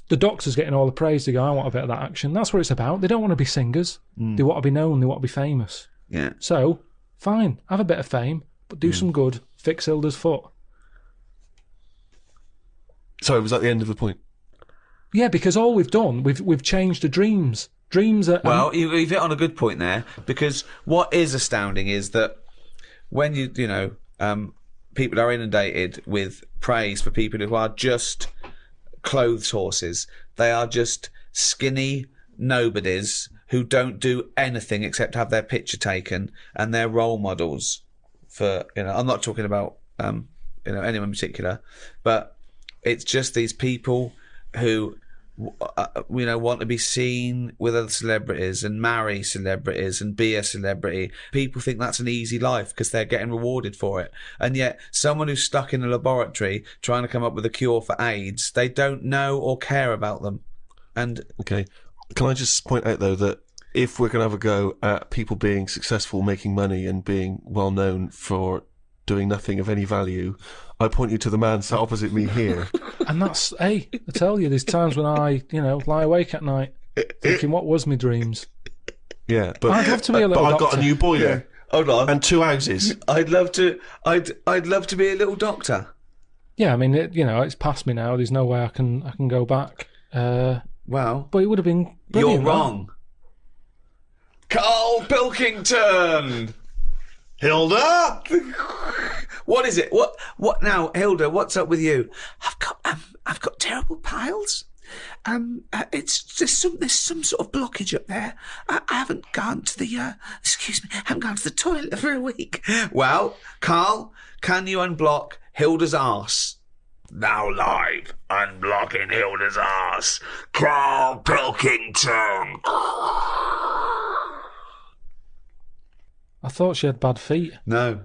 Speaker 1: The doctor's getting all the praise. They go, I want a bit of that action. That's what it's about. They don't want to be singers. They want to be known. They want to be famous.
Speaker 3: Yeah.
Speaker 1: So, fine, have a bit of fame, but do some good. Fix Hilda's foot.
Speaker 2: Sorry, was that the end of the point?
Speaker 1: Yeah, because all we've done, we've changed the dreams. Dreams are...
Speaker 3: Well, you've hit on a good point there, because what is astounding is that when people are inundated with praise for people who are just clothes horses, they are just skinny nobodies who don't do anything except have their picture taken, and they're role models for, I'm not talking about, anyone in particular, but it's just these people who, want to be seen with other celebrities and marry celebrities and be a celebrity. People think that's an easy life because they're getting rewarded for it. And yet someone who's stuck in a laboratory trying to come up with a cure for AIDS, they don't know or care about them. And
Speaker 2: Okay. Can I just point out, though, that if we're going to have a go at people being successful, making money and being well known for doing nothing of any value, I point you to the man sat opposite me here.
Speaker 1: And that's, I tell you, there's times when I, lie awake at night thinking, what was my dreams?
Speaker 2: Yeah, but
Speaker 1: I'd love to be a little
Speaker 2: But I've got
Speaker 1: doctor.
Speaker 2: a new boiler
Speaker 3: hold on,
Speaker 2: and 2 houses.
Speaker 3: I'd love to be a little doctor.
Speaker 1: Yeah, I mean, it's past me now. There's no way I can go back.
Speaker 3: Well,
Speaker 1: But it would have been brilliant.
Speaker 3: you're wrong. Karl Pilkington.
Speaker 2: Hilda!
Speaker 3: What is it? What now, Hilda? What's up with you? I've got terrible piles. There's some sort of blockage up there. I haven't gone to the haven't gone to the toilet for a week. Well, Karl, can you unblock Hilda's arse? Now live, unblocking Hilda's arse. Karl Pilkington.
Speaker 1: I thought she had bad feet.
Speaker 3: No,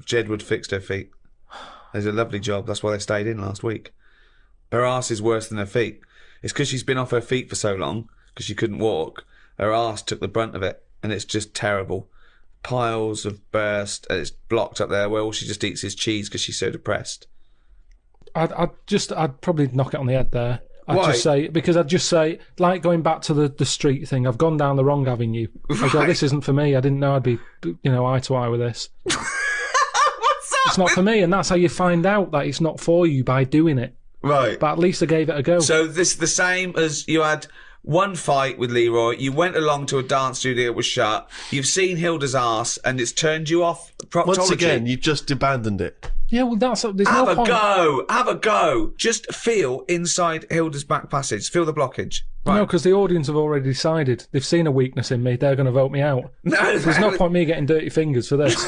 Speaker 3: Jedward fixed her feet. There's a lovely job. That's why they stayed in last week. Her arse is worse than her feet. It's because she's been off her feet for so long, because she couldn't walk. Her arse took the brunt of it, and it's just terrible. Piles of burst, and it's blocked up there where all she just eats is cheese because she's so depressed.
Speaker 1: I'd probably knock it on the head there.
Speaker 3: Why?
Speaker 1: I'd just say, like going back to the street thing, I've gone down the wrong avenue. I go, this isn't for me. I didn't know I'd be, eye to eye with this.
Speaker 3: What's up?
Speaker 1: It's not for me, and that's how you find out that it's not for you, by doing it.
Speaker 3: Right.
Speaker 1: But at least I gave it a go.
Speaker 3: So this is the same as you had one fight with Leroy, you went along to a dance studio that was shut, you've seen Hilda's arse, and it's turned you off proctology.
Speaker 2: Once again, you've just abandoned it.
Speaker 1: Yeah, well, there's
Speaker 3: Have
Speaker 1: no
Speaker 3: a
Speaker 1: point.
Speaker 3: go. Have a go. Just feel inside Hilda's back passage. Feel the blockage. Right.
Speaker 1: No, because the audience have already decided. They've seen a weakness in me. They're going to vote me out.
Speaker 3: No,
Speaker 1: There's no point me getting dirty fingers for this.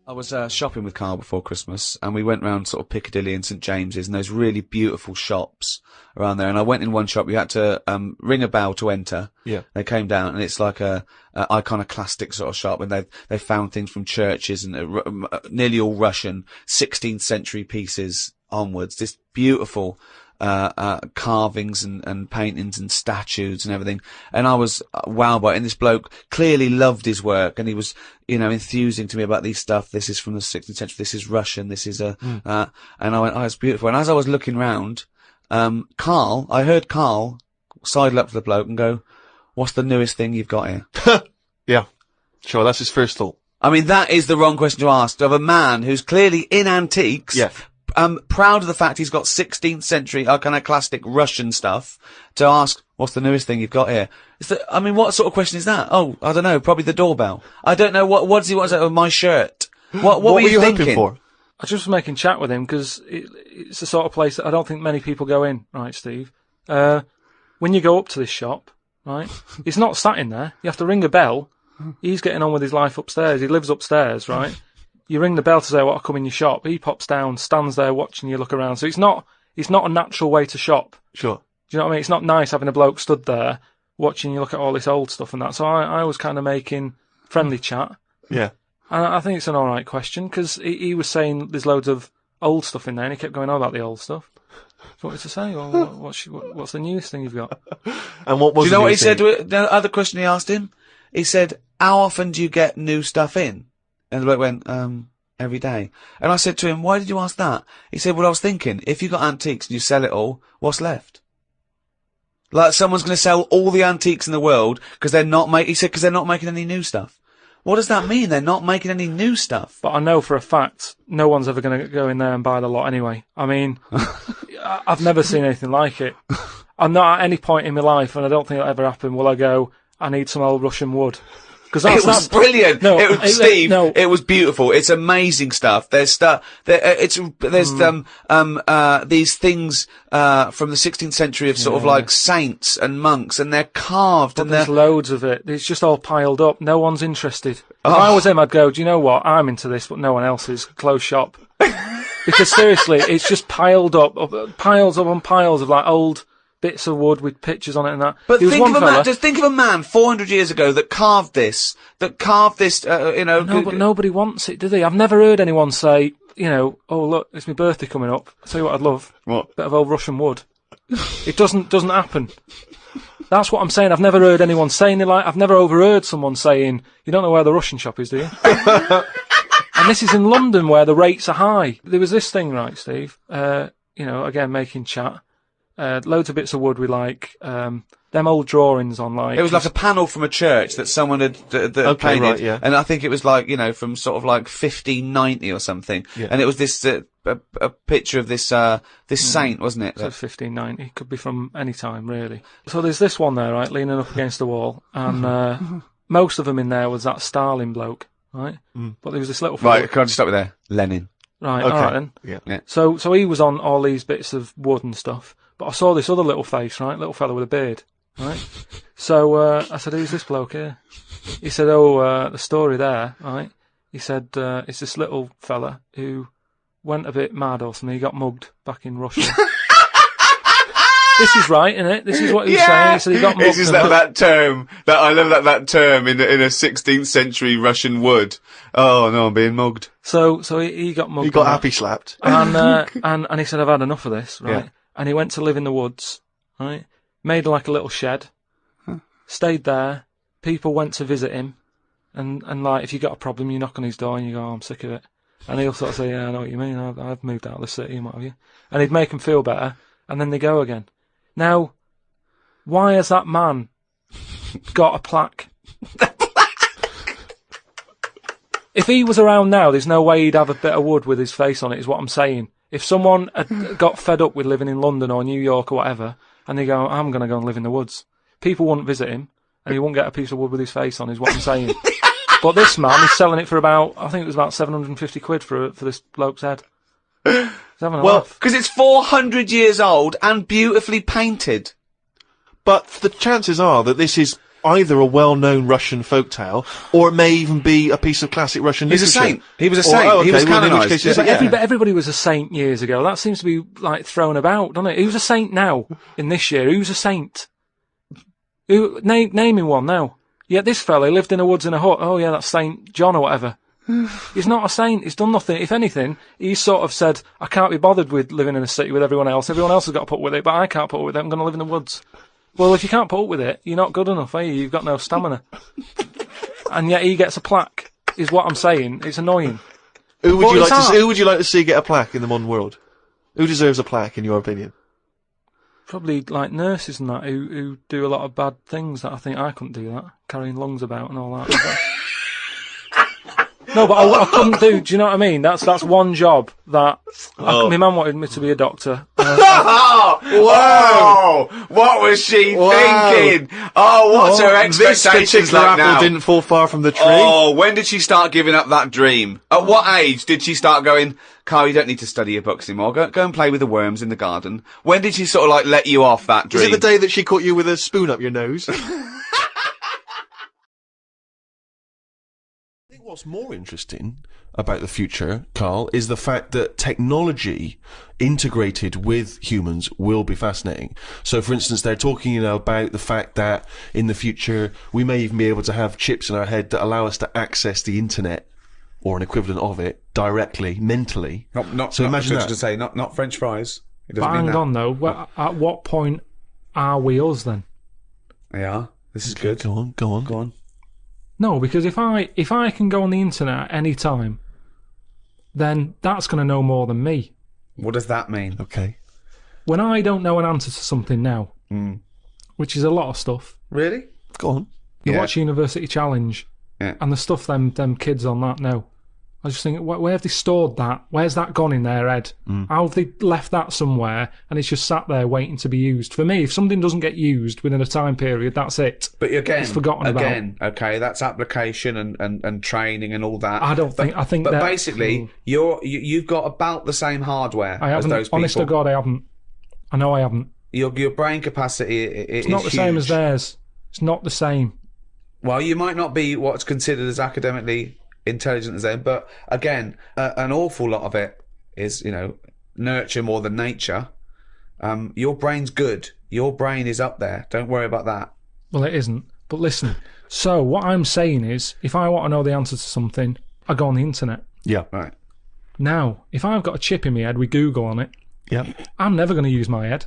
Speaker 3: I was shopping with Karl before Christmas, and we went round sort of Piccadilly and St James's, and those really beautiful shops around there. And I went in one shop. You had to ring a bell to enter.
Speaker 2: Yeah.
Speaker 3: They came down, and it's like a iconoclastic sort of shop, and they found things from churches and nearly all Russian 16th century pieces onwards. This beautiful carvings and paintings and statues and everything. And I was wowed by it. And this bloke clearly loved his work, and he was, enthusing to me about these stuff. This is from the 16th century. This is Russian. This is and I went, oh, it's beautiful. And as I was looking round, I heard Karl sidle up to the bloke and go, "What's the newest thing you've got here?"
Speaker 2: Yeah. Sure, that's his first thought.
Speaker 3: I mean, that is the wrong question to ask of a man who's clearly in antiques.
Speaker 2: Yeah.
Speaker 3: Proud of the fact he's got 16th century, kind of classic Russian stuff, to ask, "What's the newest thing you've got here?" What sort of question is that? Oh, I don't know, probably the doorbell. I don't know, what does he want to say? Oh, my shirt. What were you thinking?
Speaker 2: hoping for?
Speaker 1: I was just making chat with him because it's the sort of place that I don't think many people go in, right, Steve? When you go up to this shop, right, he's not sat in there. You have to ring a bell. He's getting on with his life upstairs. He lives upstairs, right? You ring the bell to say, "What, I'll come in your shop." He pops down, stands there watching you look around. So it's not a natural way to shop.
Speaker 2: Sure.
Speaker 1: Do you know what I mean? It's not nice having a bloke stood there watching you look at all this old stuff and that. So I was kind of making friendly chat.
Speaker 2: Yeah.
Speaker 1: And I think it's an alright question because he was saying there's loads of old stuff in there and he kept going on about the old stuff. So what did I say? Well, what's the newest thing you've got?
Speaker 2: And what was
Speaker 3: Do you know what he
Speaker 2: thing?
Speaker 3: said? The other question he asked him? He said, "How often do you get new stuff in?" And the bloke went, "Every day." And I said to him, "Why did you ask that?" He said, "Well, I was thinking, if you got antiques and you sell it all, what's left?" Like someone's going to sell all the antiques in the world because they're not making any new stuff. What does that mean? They're not making any new stuff.
Speaker 1: But I know for a fact no one's ever going to go in there and buy the lot anyway. I mean, I've never seen anything like it. I'm not at any point in my life, and I don't think it'll ever happen, will I go, "I need some old Russian wood." Because
Speaker 3: It was brilliant.
Speaker 1: No,
Speaker 3: it was, Steve.
Speaker 1: No.
Speaker 3: It was beautiful. It's amazing stuff. There's stuff. There's these things from the 16th century of sort of like saints and monks, and they're carved.
Speaker 1: But
Speaker 3: and
Speaker 1: there's
Speaker 3: they're
Speaker 1: loads of it. It's just all piled up. No one's interested. If I was him, I'd go, "Do you know what? I'm into this, but no one else is. Close shop." Because seriously, it's just piles up on piles of like old bits of wood with pictures on it and that.
Speaker 3: But
Speaker 1: There was one fella,
Speaker 3: just think of a man 400 years ago that carved this.
Speaker 1: No, but nobody wants it, do they? I've never heard anyone say, "Oh look, it's my birthday coming up. I'll tell you what I'd love.
Speaker 2: What?
Speaker 1: Bit of old Russian wood." It doesn't happen. That's what I'm saying. I've never heard anyone saying it like. I've never overheard someone saying, "You don't know where the Russian shop is, do you?" And this is in London where the rates are high. There was this thing, right, Steve? Again, making chat. Loads of bits of wood with like them old drawings on like.
Speaker 3: It was like a panel from a church that someone had painted,
Speaker 2: right, yeah.
Speaker 3: And I think it was like from sort of like 1590 or something.
Speaker 2: Yeah.
Speaker 3: And it was this a picture of this saint, wasn't it?
Speaker 1: So 1590 could be from any time, really. So there's this one there, right, leaning up against the wall, and most of them in there was that Stalin bloke, right? But there was this little
Speaker 3: Right, can I just stop with there? Lenin.
Speaker 1: Right,
Speaker 2: Okay.
Speaker 1: all right then.
Speaker 2: Yeah.
Speaker 1: So he was on all these bits of wood and stuff, but I saw this other little face, right, little fella with a beard, right? So I said, "Who's this bloke here?" He said, "Oh, the story there, right?" He said, "It's this little fella who went a bit mad or something. He got mugged back in Russia." This is right, isn't it? This is what he was saying. He said he got mugged.
Speaker 3: It's just that term that I love that term in a 16th century Russian wood. Oh no, I'm being mugged.
Speaker 1: So he got mugged.
Speaker 2: He got
Speaker 1: and
Speaker 2: happy slapped.
Speaker 1: and he said, "I've had enough of this," right?
Speaker 2: Yeah.
Speaker 1: And he went to live in the woods, right? Made like a little shed, stayed there. People went to visit him, and like if you got a problem, you knock on his door and you go, "Oh, I'm sick of it," and he'll sort of say, "Yeah, I know what you mean. I've moved out of the city and what have you," and he'd make them feel better, and then they go again. Now, why has that man got a plaque? If he was around now, there's no way he'd have a bit of wood with his face on it, is what I'm saying. If someone had got fed up with living in London or New York or whatever, and they go, "I'm going to go and live in the woods," people wouldn't visit him, and he wouldn't get a piece of wood with his face on, is what I'm saying. But this man is selling it for I think it was about 750 quid for this bloke's head. He's having a laugh.
Speaker 3: Because it's 400 years old and beautifully painted.
Speaker 2: But the chances are that this is either a well-known Russian folktale, or it may even be a piece of classic Russian
Speaker 3: He's
Speaker 2: literature.
Speaker 3: a saint. He was a saint.
Speaker 2: Okay,
Speaker 3: He was
Speaker 2: well, in which
Speaker 3: canonised.
Speaker 2: case
Speaker 3: Yeah.
Speaker 2: it's like,
Speaker 1: Everybody was a saint years ago. That seems to be like thrown about, doesn't it? Who's a saint now in this year? Who's a saint? Name him one now. Yeah, this fella lived in the woods in a hut. Oh yeah, that's Saint John or whatever. He's not a saint. He's done nothing. If anything, he's sort of said, "I can't be bothered with living in a city with everyone else. Everyone else has got to put up with it, but I can't put up with it. I'm going to live in the woods." Well, if you can't put up with it, you're not good enough, are you? You've got no stamina. And yet he gets a plaque, is what I'm saying. It's annoying.
Speaker 2: Who would you like to see get a plaque in the modern world? Who deserves a plaque, in your opinion?
Speaker 1: Probably like nurses and that who do a lot of bad things that I think I couldn't do that, carrying lungs about and all that. No, but I couldn't do. Do you know what I mean? That's one job that my mum wanted me to be a doctor.
Speaker 3: Whoa! What was she thinking? Oh, what's her expectations like now?
Speaker 2: Apple didn't fall far from the tree.
Speaker 3: Oh, when did she start giving up that dream? At what age did she start going, Karl, you don't need to study your books anymore. Go and play with the worms in the garden. When did she sort of like let you off that dream?
Speaker 2: Is it the day that she caught you with a spoon up your nose? What's more interesting about the future, Karl, is the fact that technology integrated with humans will be fascinating. So, for instance, they're talking, about the fact that in the future we may even be able to have chips in our head that allow us to access the internet or an equivalent of it directly, mentally.
Speaker 3: So imagine that. To say, not French fries. It doesn't mean
Speaker 1: hang
Speaker 3: that.
Speaker 1: on though. At what point are we us then?
Speaker 3: Yeah, this is good.
Speaker 2: Go on.
Speaker 1: No, because if I can go on the internet at any time, then that's going to know more than me.
Speaker 3: What does that mean?
Speaker 2: Okay.
Speaker 1: When I don't know an answer to something now, which is a lot of stuff.
Speaker 3: Really?
Speaker 2: Go on.
Speaker 1: You watch University Challenge,
Speaker 3: Yeah.
Speaker 1: and the stuff them kids on that know. I just think, where have they stored that? Where's that gone in their head? How have they left that somewhere and it's just sat there waiting to be used? For me, if something doesn't get used within a time period, that's it.
Speaker 3: But again,
Speaker 1: it's forgotten about.
Speaker 3: Okay, that's application and training and all that.
Speaker 1: I think
Speaker 3: But
Speaker 1: that,
Speaker 3: basically, you've got about the same hardware
Speaker 1: I haven't.
Speaker 3: as those people.
Speaker 1: Honest to God, I haven't. I know I haven't.
Speaker 3: Your brain capacity is
Speaker 1: It's not the same
Speaker 3: huge.
Speaker 1: as theirs. It's not the same.
Speaker 3: Well, you might not be what's considered as academically intelligent as them, but again, an awful lot of it is, nurture more than nature. Your brain's good. Your brain is up there. Don't worry about that.
Speaker 1: Well, it isn't. But listen, so what I'm saying is, if I want to know the answer to something, I go on the internet.
Speaker 2: Yeah.
Speaker 3: Right.
Speaker 1: Now, if I've got a chip in my head with Google on it,
Speaker 2: Yeah.
Speaker 1: I'm never going to use my head.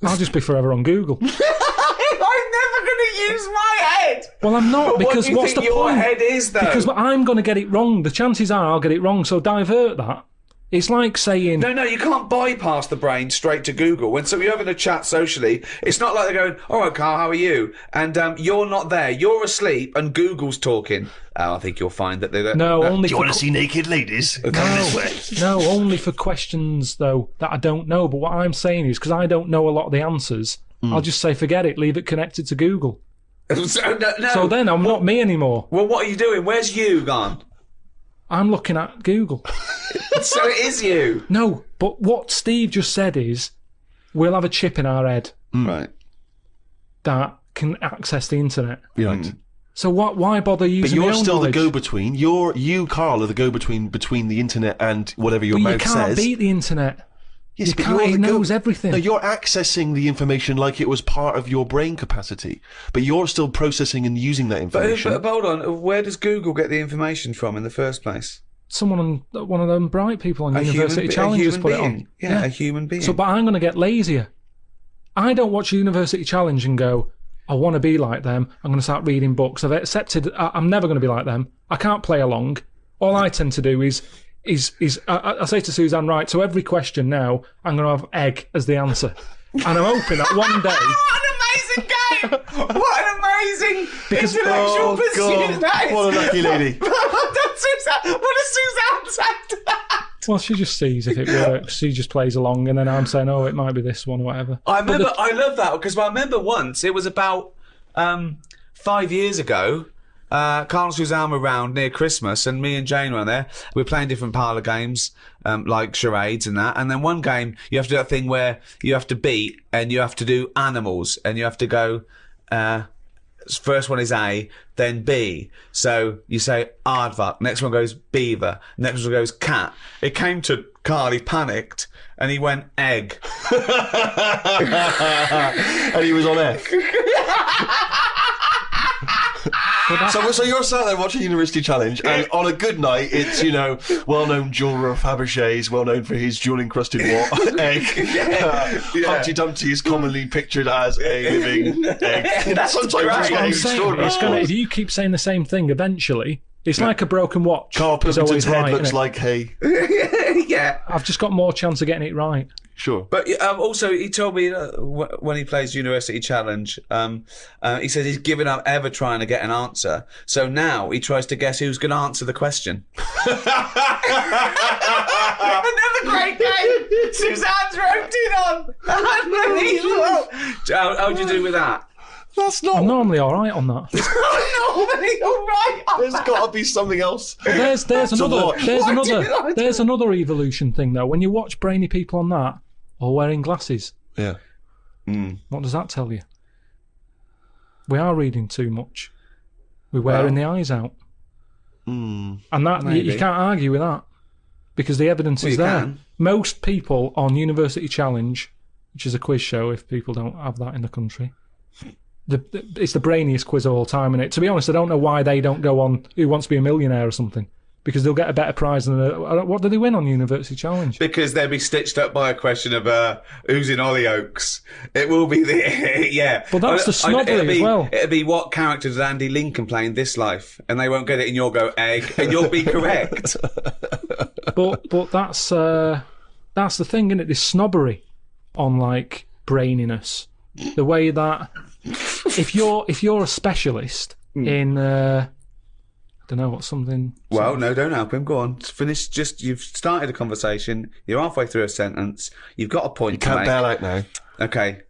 Speaker 1: I'll just be forever on Google.
Speaker 3: I'm never going to use my head.
Speaker 1: Well, I'm not, because what's the point?
Speaker 3: Your head is though?
Speaker 1: Because I'm going to get it wrong. The chances are I'll get it wrong, so divert that. It's like saying...
Speaker 3: No, you can't bypass the brain straight to Google. When you're having a chat socially, it's not like they're going, all right, Karl, how are you? And you're not there. You're asleep and Google's talking. I think you'll find that they're...
Speaker 1: No, only
Speaker 2: Do you want to see naked ladies? Come this way.
Speaker 1: No, only for questions, though, that I don't know. But what I'm saying is, because I don't know a lot of the answers, I'll just say, forget it, leave it connected to Google. So then I'm not me anymore.
Speaker 3: Well, what are you doing? Where's you gone?
Speaker 1: I'm looking at Google.
Speaker 3: So it is you.
Speaker 1: No, but what Steve just said is, we'll have a chip in our head
Speaker 3: Right.
Speaker 1: that can access the internet.
Speaker 2: Right.
Speaker 1: So why bother
Speaker 2: But
Speaker 1: using
Speaker 2: you're
Speaker 1: my own
Speaker 2: still
Speaker 1: knowledge?
Speaker 2: the go-between. You, Karl, are the go-between between the internet and whatever your
Speaker 1: But you
Speaker 2: mouth
Speaker 1: can't
Speaker 2: says.
Speaker 1: beat the internet.
Speaker 2: Yes,
Speaker 1: You
Speaker 2: but
Speaker 1: can't,
Speaker 2: you're
Speaker 1: he
Speaker 2: the
Speaker 1: knows everything.
Speaker 2: No, you're accessing the information like it was part of your brain capacity, but you're still processing and using that information.
Speaker 3: But hold on, where does Google get the information from in the first place?
Speaker 1: Someone on one of them bright people on University Challenge
Speaker 3: a
Speaker 1: has
Speaker 3: human
Speaker 1: put it
Speaker 3: being.
Speaker 1: on.
Speaker 3: Yeah, a human being.
Speaker 1: So, but I'm going to get lazier. I don't watch University Challenge and go, I want to be like them. I'm going to start reading books. I've accepted I'm never going to be like them. I can't play along. All I tend to do is I say to Suzanne, right, so every question now, I'm going to have egg as the answer. And I'm hoping that one day...
Speaker 3: What an amazing game! What an amazing intellectual pursuit that is!
Speaker 2: What a lucky lady.
Speaker 3: What does Suzanne say to that?
Speaker 1: Well, she just sees if it works. She just plays along, and then I'm saying, oh, it might be this one or whatever.
Speaker 3: I love that, because I remember once, it was about 5 years ago, Karl and Suzanne were around near Christmas, and me and Jane were there. We were playing different parlour games, like charades and that. And then one game, you have to do that thing where you have to beat, and you have to do animals, and you have to go, first one is A, then B. So you say aardvark, next one goes beaver, next one goes cat. It came to Karl, he panicked, and he went egg.
Speaker 2: And he was on F. So you're sat there watching University Challenge, and on a good night, it's, well-known jeweller of Fabergé's, well-known for his jewel-encrusted egg. Humpty Dumpty is commonly pictured as a living egg. Sometimes it's getting extraordinary.
Speaker 1: If you keep saying the same thing, eventually, it's like a broken watch.
Speaker 2: Karl
Speaker 1: It's
Speaker 2: Pilkington's
Speaker 1: always
Speaker 2: head
Speaker 1: right,
Speaker 2: looks
Speaker 1: innit?
Speaker 2: like hay.
Speaker 3: Yeah.
Speaker 1: I've just got more chance of getting it right.
Speaker 2: Sure.
Speaker 3: But also, he told me when he plays University Challenge, he says he's given up ever trying to get an answer. So now he tries to guess who's going to answer the question. Another great game. Suzanne's roped in on. Unbelievable. How would you do with that?
Speaker 2: That's not.
Speaker 1: I'm normally all right on that.
Speaker 3: Normally all right.
Speaker 2: There's got to be something else.
Speaker 1: There's
Speaker 2: lot.
Speaker 1: another evolution thing though. When you watch brainy people on that, or wearing glasses,
Speaker 2: Yeah.
Speaker 1: what does that tell you? We are reading too much. We're wearing the eyes out, and that you can't argue with that because the evidence is there.
Speaker 3: Can.
Speaker 1: Most people on University Challenge, which is a quiz show, if people don't have that in the country. It's the brainiest quiz of all time, and to be honest, I don't know why they don't go on Who Wants to Be a Millionaire or something, because they'll get a better prize than what do they win on University Challenge?
Speaker 3: Because they'll be stitched up by a question of who's in Hollyoaks. It will be the
Speaker 1: But that's the snobbery as well.
Speaker 3: It'll be what character does Andy Lincoln play in this life, and they won't get it, and you'll go egg, and you'll be correct.
Speaker 1: But that's the thing, isn't it? This snobbery on like braininess, the way that if you're a specialist in I don't know what something.
Speaker 3: Well, no, don't help him. Go on, finish. You've started a conversation. You're halfway through a sentence. You've got a point.
Speaker 2: You can't bail out now.
Speaker 3: Okay.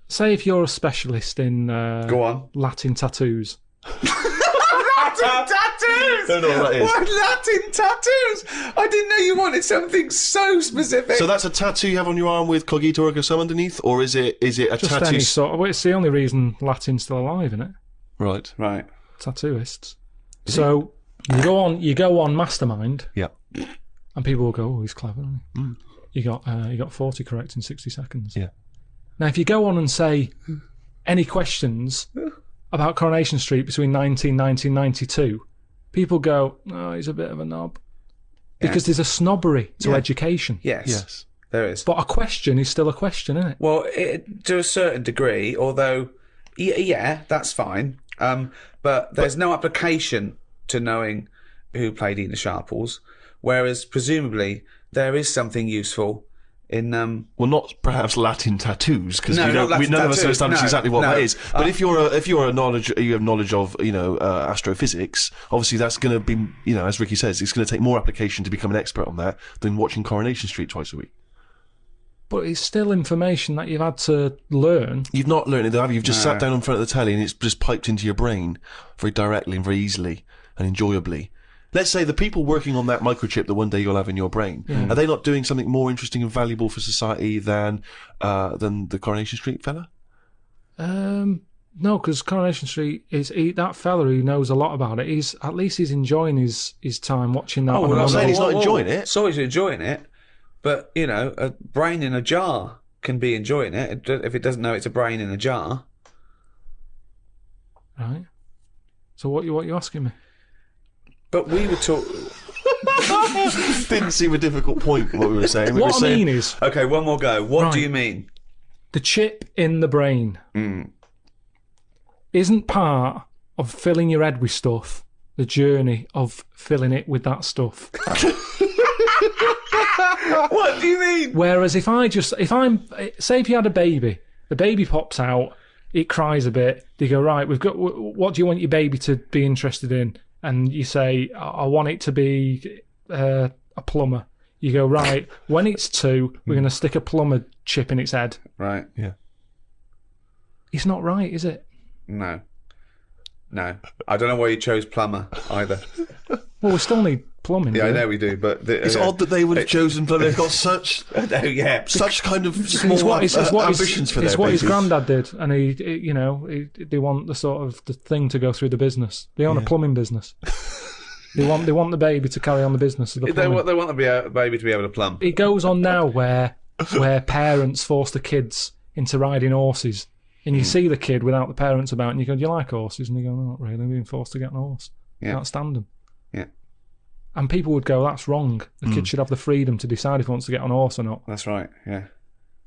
Speaker 1: Say if you're a specialist in
Speaker 3: Go on.
Speaker 1: Latin tattoos.
Speaker 3: Latin tattoos!
Speaker 2: Don't know what that is.
Speaker 3: What Latin tattoos? I didn't know you wanted something so specific.
Speaker 2: So that's a tattoo you have on your arm with Cogito ergo sum underneath, or is it a
Speaker 1: Just
Speaker 2: tattoo?
Speaker 1: any sort of. Well, it's the only reason Latin's still alive, isn't it?
Speaker 2: Right.
Speaker 3: Right.
Speaker 1: Tattooists. So you go on Mastermind,
Speaker 2: Yeah.
Speaker 1: and people will go, "Oh, he's clever, isn't he?" You got 40 correct in 60 seconds.
Speaker 2: Yeah.
Speaker 1: Now, if you go on and say any questions about Coronation Street between 1990 and 92, people go, "Oh, he's a bit of a knob," because there's a snobbery to education.
Speaker 3: Yes.
Speaker 2: Yes.
Speaker 3: There is.
Speaker 1: But a question is still a question, isn't it?
Speaker 3: Well, to a certain degree, although, yeah, that's fine. But there's no application to knowing who played Ena Sharples, whereas presumably there is something useful in.
Speaker 2: Well, not perhaps Latin tattoos, because
Speaker 3: No, not Latin
Speaker 2: none of us
Speaker 3: tattoos.
Speaker 2: establish
Speaker 3: No,
Speaker 2: exactly what
Speaker 3: no.
Speaker 2: that is. But if you have knowledge of astrophysics, obviously that's going to be as Ricky says, it's going to take more application to become an expert on that than watching Coronation Street twice a week.
Speaker 1: But it's still information that you've had to learn.
Speaker 2: You've not learned it, though, have you? You've just sat down in front of the telly and it's just piped into your brain very directly and very easily and enjoyably. Let's say the people working on that microchip that one day you'll have in your brain, are they not doing something more interesting and valuable for society than the Coronation Street fella?
Speaker 1: No, because Coronation Street that fella who knows a lot about it. He's enjoying his time watching that.
Speaker 2: Oh, well, I'm saying he's not enjoying it.
Speaker 3: So he's enjoying it, but a brain in a jar can be enjoying it if it doesn't know it's a brain in a jar.
Speaker 1: Right. So what you asking me?
Speaker 3: But we were talking.
Speaker 2: Didn't seem a difficult point what we were saying.
Speaker 1: What I mean is,
Speaker 3: Okay, one more go. What
Speaker 1: Right.
Speaker 3: do you mean?
Speaker 1: the chip in the brain isn't part of filling your head with stuff. The journey of filling it with that stuff.
Speaker 3: What do you mean?
Speaker 1: Whereas if if you had a baby, the baby pops out, it cries a bit. They go, right, what do you want your baby to be interested in? And you say, I want it to be a plumber. You go, right, when it's 2, we're going to stick a plumber chip in its head.
Speaker 3: Right.
Speaker 2: Yeah.
Speaker 1: It's not right, is it?
Speaker 3: No. I don't know why you chose plumber either.
Speaker 1: Well, we still need plumbing.
Speaker 3: Yeah, I
Speaker 1: do we?
Speaker 3: know we do, but
Speaker 2: It's odd that they would have chosen, but they've got such kind of small ambitions for their
Speaker 1: It's what his
Speaker 2: babies.
Speaker 1: granddad did, and they want the sort of the thing to go through the business. They own a plumbing business. They want the baby to carry on the business of the plumbing.
Speaker 3: They want the baby to be able to plumb.
Speaker 1: It goes on now where parents force the kids into riding horses, and you see the kid without the parents about, and you go, "Do you like horses?" And they go, "No, not really. I'm being forced to get on a horse. Can't stand them."
Speaker 3: Yeah.
Speaker 1: And people would go, "That's wrong. The kid should have the freedom to decide if he wants to get on a horse or not."
Speaker 3: That's right, yeah.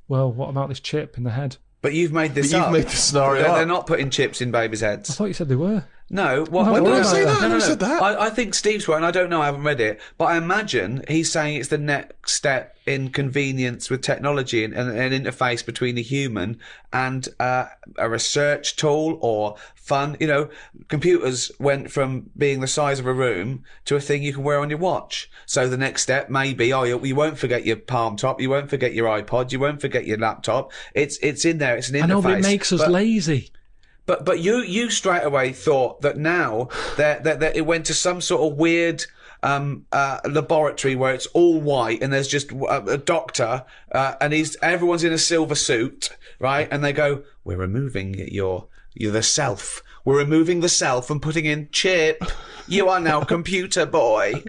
Speaker 1: Well, what about this chip in the head?
Speaker 3: But you've made this
Speaker 2: But you've
Speaker 3: up.
Speaker 2: made the scenario
Speaker 3: They're
Speaker 2: up.
Speaker 3: not putting chips in babies'
Speaker 1: I
Speaker 3: heads.
Speaker 1: thought you said they were.
Speaker 3: No,
Speaker 1: No,
Speaker 3: what
Speaker 1: I
Speaker 3: no,
Speaker 1: didn't say that.
Speaker 2: I never said that.
Speaker 3: I think Steve's right, and I don't know, I haven't read it, but I imagine he's saying it's the next step in convenience with technology and an interface between a human and a research tool or fun. You know, computers went from being the size of a room to a thing you can wear on your watch. So the next step may be, you won't forget your Palm Top, you won't forget your iPod, you won't forget your laptop. It's in there, it's an interface.
Speaker 1: I know, but it makes us lazy.
Speaker 3: But you straight away thought that now that it went to some sort of weird laboratory where it's all white and there's just a doctor and everyone's in a silver suit, right? And they go, "We're removing you're the self. We're removing the self and putting in chip. You are now computer boy."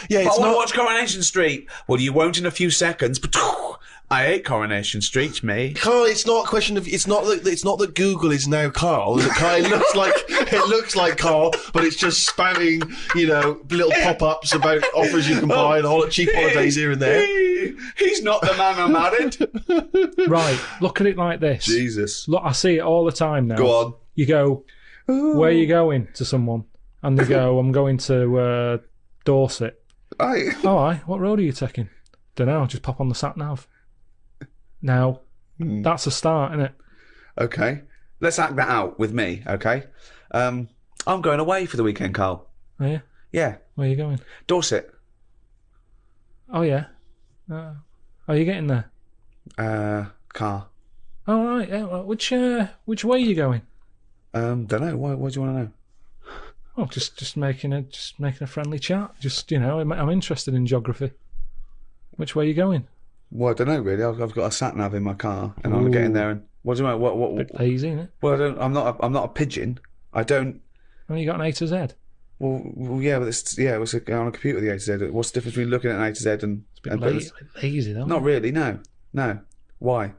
Speaker 2: Yeah,
Speaker 3: But
Speaker 2: it's
Speaker 3: I want
Speaker 2: not.
Speaker 3: to watch Coronation Street. Well, you won't in a few seconds. But I hate Coronation Street, me.
Speaker 2: Carl, it's not a question of. It's not that Google is now Carl. It looks like Carl, but it's just spamming, little pop-ups about offers you can buy and cheap holidays here and there.
Speaker 3: He's not the man I married.
Speaker 1: Right, look at it like this.
Speaker 3: Jesus.
Speaker 1: Look, I see it all the time now.
Speaker 3: Go on.
Speaker 1: You go, where are you going to someone? And they go, I'm going to Dorset.
Speaker 3: Aye.
Speaker 1: All right, what road are you taking? Don't know, just pop on the sat-nav. Now, that's a start, isn't it?
Speaker 3: Okay. Let's act that out with me, okay? I'm going away for the weekend, Karl.
Speaker 1: Are you?
Speaker 3: Yeah.
Speaker 1: Where are you going?
Speaker 3: Dorset.
Speaker 1: Oh, yeah. Are you getting there?
Speaker 3: Car.
Speaker 1: All right, yeah. Well, which way are you going?
Speaker 3: Don't know. What do you want to know?
Speaker 1: Oh, just making a friendly chat. Just, I'm interested in geography. Which way are you going?
Speaker 3: Well, I don't know really. I've got a sat nav in my car, and I'm getting there. And what do you want? What?
Speaker 1: Bit lazy, isn't it?
Speaker 3: Well, I'm not a pigeon. I don't.
Speaker 1: Oh, you got an A to Z.
Speaker 3: Well, yeah, but it's on a computer. The A to Z. What's the difference between looking at an A to Z and?
Speaker 1: Lazy, though.
Speaker 3: Not really. No. Why?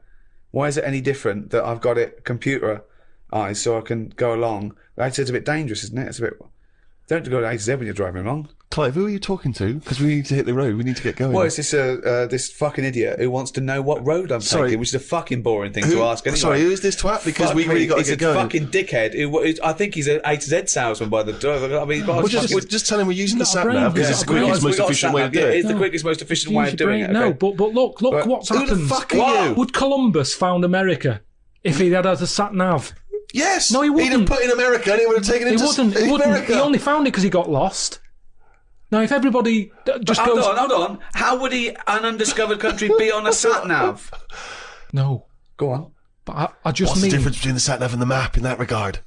Speaker 3: Why is it any different that I've got it computerized so I can go along? A to Z's a bit dangerous, isn't it? It's a bit. Don't go to A to Z when you're driving along.
Speaker 2: Clive, who are you talking to? Because we need to hit the road. We need to get going.
Speaker 3: Well, it's this fucking idiot who wants to know what road I'm taking, which is a fucking boring thing to ask anyway.
Speaker 2: Sorry, who is this twat? Because we really got to get going.
Speaker 3: He's a fucking dickhead. I think he's an A to Z salesman by the door. I mean,
Speaker 2: just tell him we're using the sat
Speaker 1: brain,
Speaker 2: nav because
Speaker 1: yeah.
Speaker 2: it's the quickest, most efficient way to do it.
Speaker 3: It's the quickest, most efficient way of doing it.
Speaker 1: No,
Speaker 3: Okay?
Speaker 1: but look what's
Speaker 2: Who
Speaker 1: happened.
Speaker 2: the fuck are you?
Speaker 1: Would Columbus found America if he had a sat nav?
Speaker 2: Yes!
Speaker 1: No, he
Speaker 2: He'd have
Speaker 1: wouldn't.
Speaker 2: put in America and he would have taken it
Speaker 1: He wouldn't.
Speaker 2: America.
Speaker 1: He only found it because he got lost. Now, if everybody just goes...
Speaker 3: Hold on. How would an undiscovered country be on a sat nav?
Speaker 1: No.
Speaker 3: Go on.
Speaker 1: But I just
Speaker 2: What's
Speaker 1: mean...
Speaker 2: the difference between the sat nav and the map in that regard?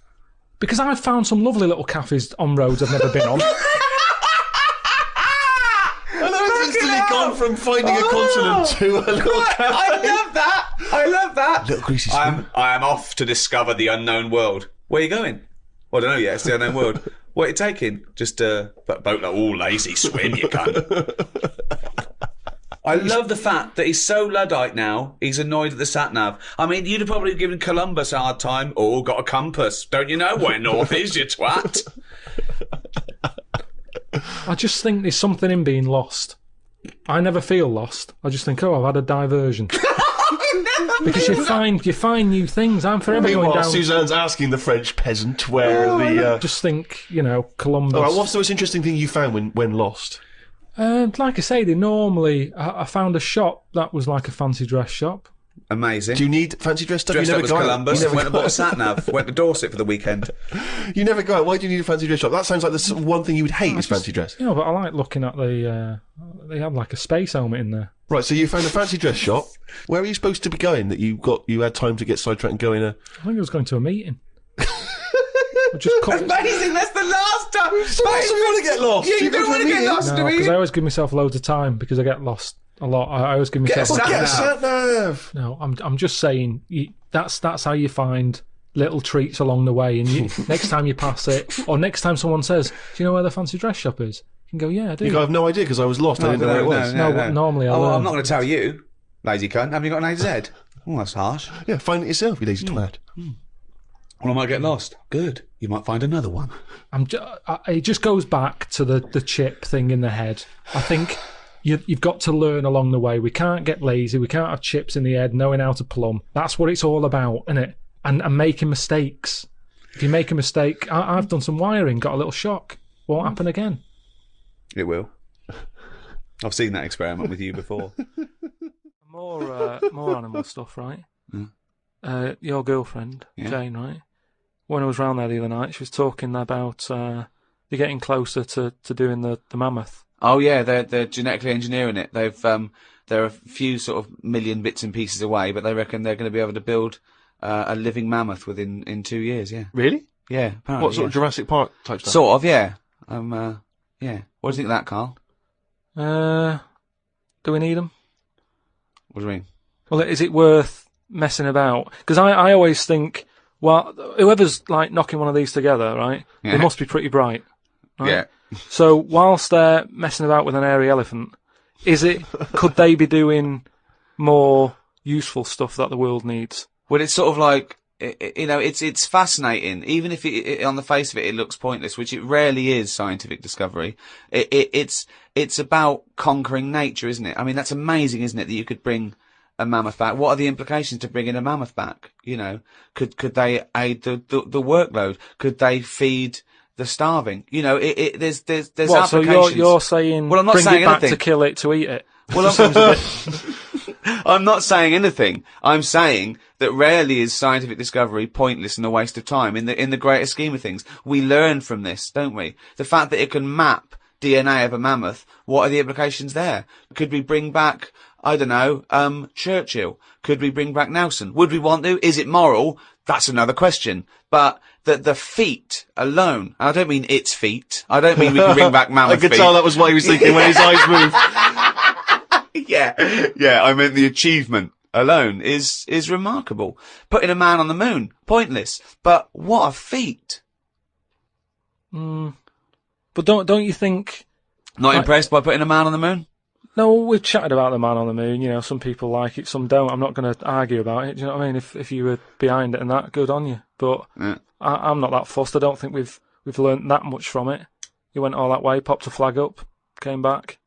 Speaker 1: Because I've found some lovely little cafes on roads I've never been on.
Speaker 2: And I've instantly gone from finding a continent to a little cafe.
Speaker 3: I love that.
Speaker 2: Little greasy spoon.
Speaker 3: I am off to discover the unknown world. Where are you going? Well, I don't know yet. It's the unknown world. What are you taking? Just a boat. All lazy swim, you cunt. I love the fact that he's so Luddite now, he's annoyed at the sat-nav. I mean, you'd have probably given Columbus a hard time. Oh, got a compass. Don't you know where north is, you twat?
Speaker 1: I just think there's something in being lost. I never feel lost. I just think, I've had a diversion. Because you find new things. I'm forever going
Speaker 2: Meanwhile,
Speaker 1: down...
Speaker 2: Suzanne's asking the French peasant where
Speaker 1: I just think, Columbus...
Speaker 2: All right, what's the most interesting thing you found when lost?
Speaker 1: Like I say, they normally... I found a shop that was like a fancy dress shop.
Speaker 3: Amazing.
Speaker 2: Do you need fancy dress stuff?
Speaker 3: Dressed
Speaker 2: You
Speaker 3: up
Speaker 2: never
Speaker 3: as
Speaker 2: go
Speaker 3: Columbus
Speaker 2: out.
Speaker 3: and went and bought a sat-nav. Went to Dorset for the weekend.
Speaker 2: You never go out. Why do you need a fancy dress shop? That sounds like the one thing you would hate is fancy dress.
Speaker 1: Yeah, but I like looking at the... they have like a space helmet in there.
Speaker 2: Right, so you found a fancy dress shop. Where are you supposed to be going that you had time to get sidetracked and go in a...
Speaker 1: I think I was going to a meeting. Just
Speaker 3: Amazing, that's the last time.
Speaker 2: So why do you want to get lost?
Speaker 3: You don't want to get lost, do
Speaker 1: because I
Speaker 3: you?
Speaker 1: always give myself loads of time because I get lost a lot. I always give myself...
Speaker 2: Get a sat nav.
Speaker 1: No, I'm just saying that's how you find little treats along the way. And next time you pass it, or next time someone says, "Do you know where the fancy dress shop is?" You can go, "Yeah, I do."
Speaker 2: You go, I have no idea because I was lost. I didn't know where it was.
Speaker 1: No, but normally I learn.
Speaker 3: I'm not going to tell you, lazy cunt. Have you got an A to Z? Oh, that's harsh.
Speaker 2: Yeah, find it yourself, you lazy twat.
Speaker 3: Well, I might get lost. Good. You might find another one.
Speaker 1: It just goes back to the chip thing in the head. I think you've got to learn along the way. We can't get lazy. We can't have chips in the head, knowing how to plumb. That's what it's all about, isn't it? And making mistakes. If you make a mistake, I've done some wiring, got a little shock. Won't happen again.
Speaker 3: It will. I've seen that experiment with you before.
Speaker 1: More animal stuff, right? Your girlfriend, Jane, right? When I was round there the other night, she was talking about they're getting closer to doing the mammoth.
Speaker 3: Oh yeah, they're genetically engineering it. They're a few sort of million bits and pieces away, but they reckon they're going to be able to build a living mammoth in 2 years. Yeah.
Speaker 2: Really?
Speaker 3: Yeah. Apparently,
Speaker 2: What sort of Jurassic Park type stuff?
Speaker 3: Sort of, yeah. Yeah. What do you think of that, Karl?
Speaker 1: Do we need them?
Speaker 3: What do you mean?
Speaker 1: Well, is it worth messing about? Because I always think, well, whoever's like knocking one of these together, right?
Speaker 3: Yeah.
Speaker 1: They must be pretty bright. Right?
Speaker 3: Yeah.
Speaker 1: So whilst they're messing about with an airy elephant, could they be doing more useful stuff that the world needs?
Speaker 3: Well, it's sort of like, it's fascinating. Even if on the face of it, it looks pointless, which it rarely is scientific discovery. It's about conquering nature, isn't it? I mean, that's amazing, isn't it? That you could bring a mammoth back. What are the implications to bringing a mammoth back? Could they aid the workload? Could they feed the starving? There's
Speaker 1: What,
Speaker 3: applications.
Speaker 1: So you're saying,
Speaker 3: well, I'm not
Speaker 1: bring
Speaker 3: saying
Speaker 1: it back
Speaker 3: anything.
Speaker 1: to kill it, to eat it?
Speaker 3: Well, I'm not saying anything. I'm saying that rarely is scientific discovery pointless and a waste of time in the greater scheme of things. We learn from this, don't we? The fact that it can map DNA of a mammoth, what are the implications there? Could we bring back, I don't know, Churchill? Could we bring back Nelson? Would we want to? Is it moral? That's another question. But the feet alone, and I don't mean its feet. I don't mean we can bring back mammoth
Speaker 2: I could
Speaker 3: feet.
Speaker 2: tell that was what he was thinking when his eyes moved.
Speaker 3: Yeah, I meant the achievement alone is remarkable. Putting a man on the moon, pointless. But what a feat.
Speaker 1: But don't you think...
Speaker 3: Not impressed by putting a man on the moon?
Speaker 1: No, we've chatted about the man on the moon. Some people like it, some don't. I'm not going to argue about it. Do you know what I mean? If you were behind it and that, good on you. But I'm not that fussed. I don't think we've learnt that much from it. He went all that way, popped a flag up, came back.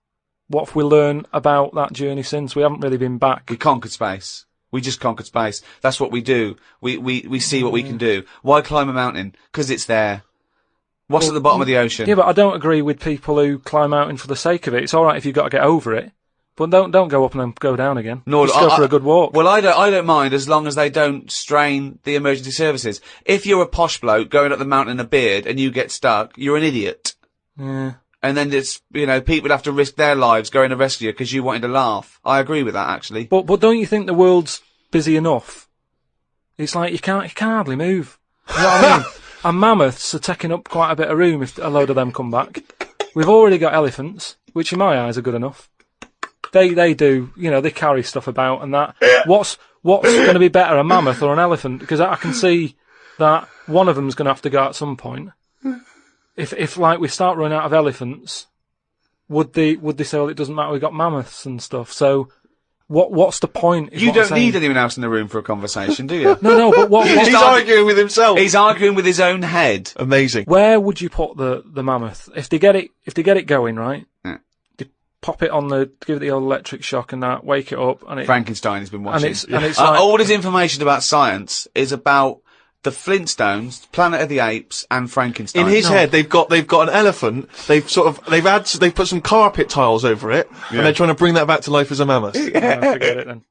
Speaker 1: What have we learned about that journey since? We haven't really been back.
Speaker 3: We conquered space. We just conquered space. That's what we do. We see what we can do. Why climb a mountain? Because it's there. What's at the bottom of the ocean?
Speaker 1: Yeah, but I don't agree with people who climb mountains for the sake of it. It's all right if you've got to get over it, but don't go up and then go down again.
Speaker 3: No,
Speaker 1: just go for a good walk.
Speaker 3: Well, I don't mind as long as they don't strain the emergency services. If you're a posh bloke going up the mountain in a beard and you get stuck, you're an idiot.
Speaker 1: Yeah.
Speaker 3: And then people have to risk their lives going to rescue you because you wanted to laugh. I agree with that, actually.
Speaker 1: But don't you think the world's busy enough? It's like you can't hardly move. You know what I mean? And mammoths are taking up quite a bit of room if a load of them come back. We've already got elephants, which in my eyes are good enough. They do, they carry stuff about and that. What's going to be better, a mammoth or an elephant? Because I can see that one of them's going to have to go at some point. If like we start running out of elephants, would they say, well, it doesn't matter, we've got mammoths and stuff. So what's the point?
Speaker 3: You don't need anyone else in the room for a conversation, do you?
Speaker 1: No, but what
Speaker 2: He's arguing with himself.
Speaker 3: He's arguing with his own head.
Speaker 2: Amazing.
Speaker 1: Where would you put the mammoth if they get it going, right?
Speaker 3: Yeah.
Speaker 1: They pop it on give it the old electric shock and that, wake it up, and
Speaker 3: Frankenstein has been watching.
Speaker 1: And it's like,
Speaker 3: all his information about science is about the Flintstones, Planet of the Apes, and Frankenstein.
Speaker 2: In his head, they've got an elephant. They've put some carpet tiles over it, and they're trying to bring that back to life as a mammoth.
Speaker 1: forget it then.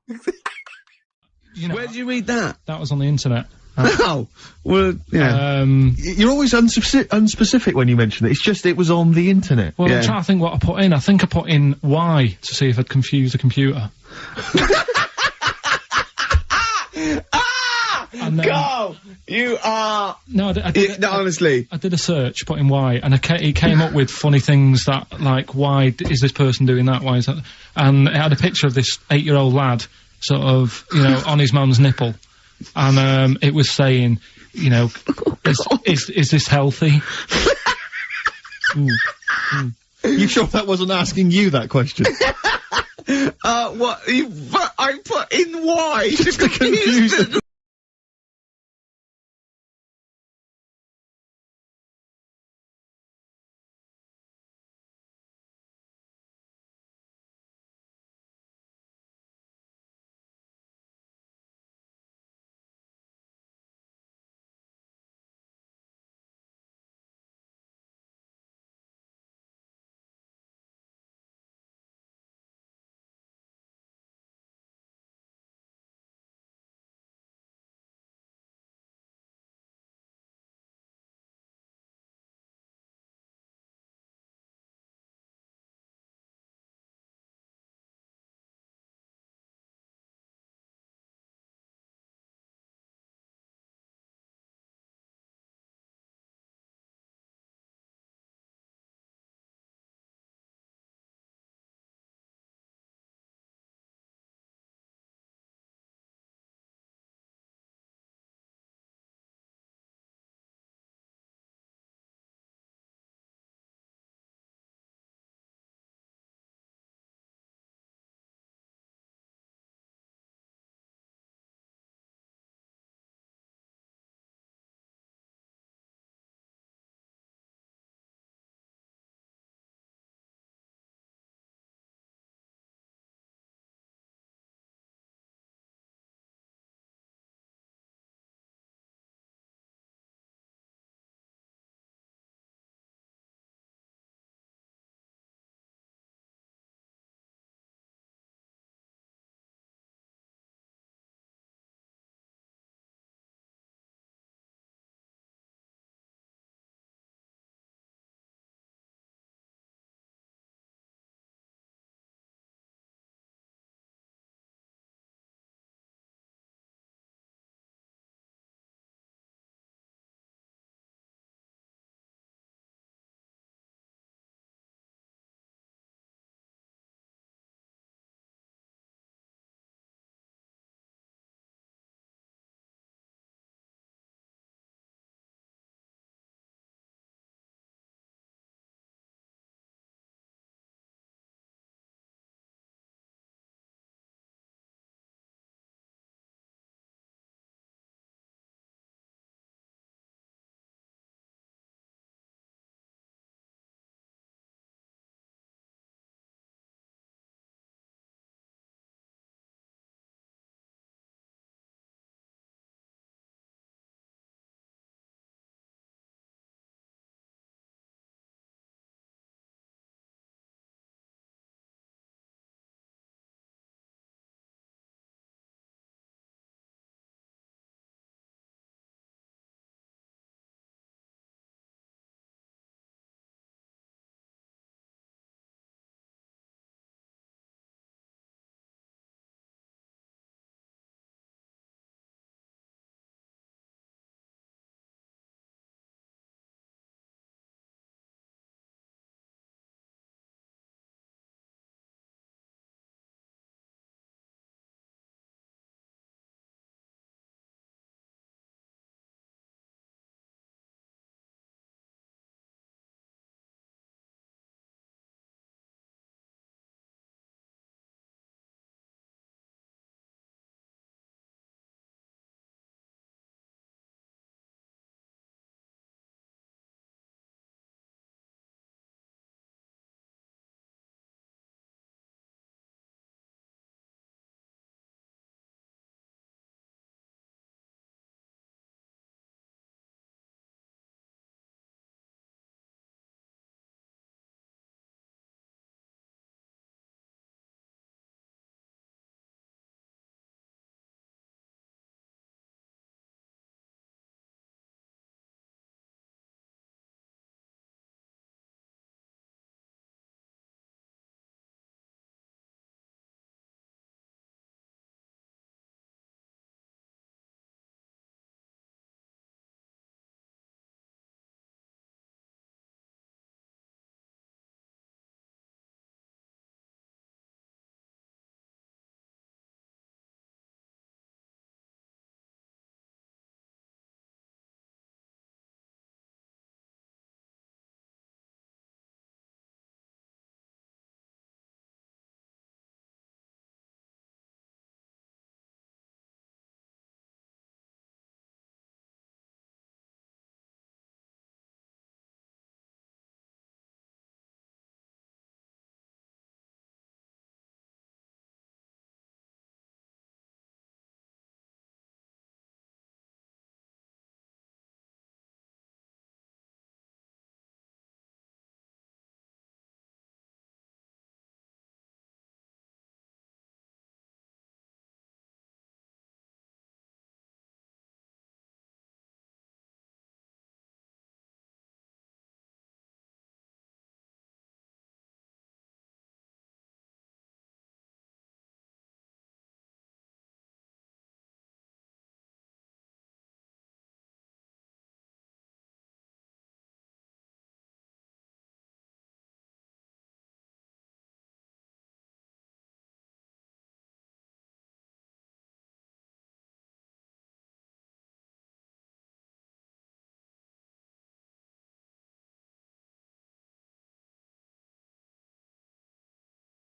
Speaker 5: Where did you read that?
Speaker 1: That was on the internet.
Speaker 5: Oh, well, yeah. You're always unspecific when you mention it. It's just it was on the internet.
Speaker 1: Well, I'm trying to think what I put in. I think I put in Y to see if I'd confuse a computer.
Speaker 5: Carl, you are...
Speaker 1: No, I did
Speaker 5: honestly.
Speaker 1: I did a search, put in Y, and it came up with funny things that, like, why is this person doing that? Why is that? And it had a picture of this 8-year-old lad, sort of, on his mum's nipple. And it was saying, is this healthy?
Speaker 5: You sure that wasn't asking you that question? What? I put in Y just to confuse the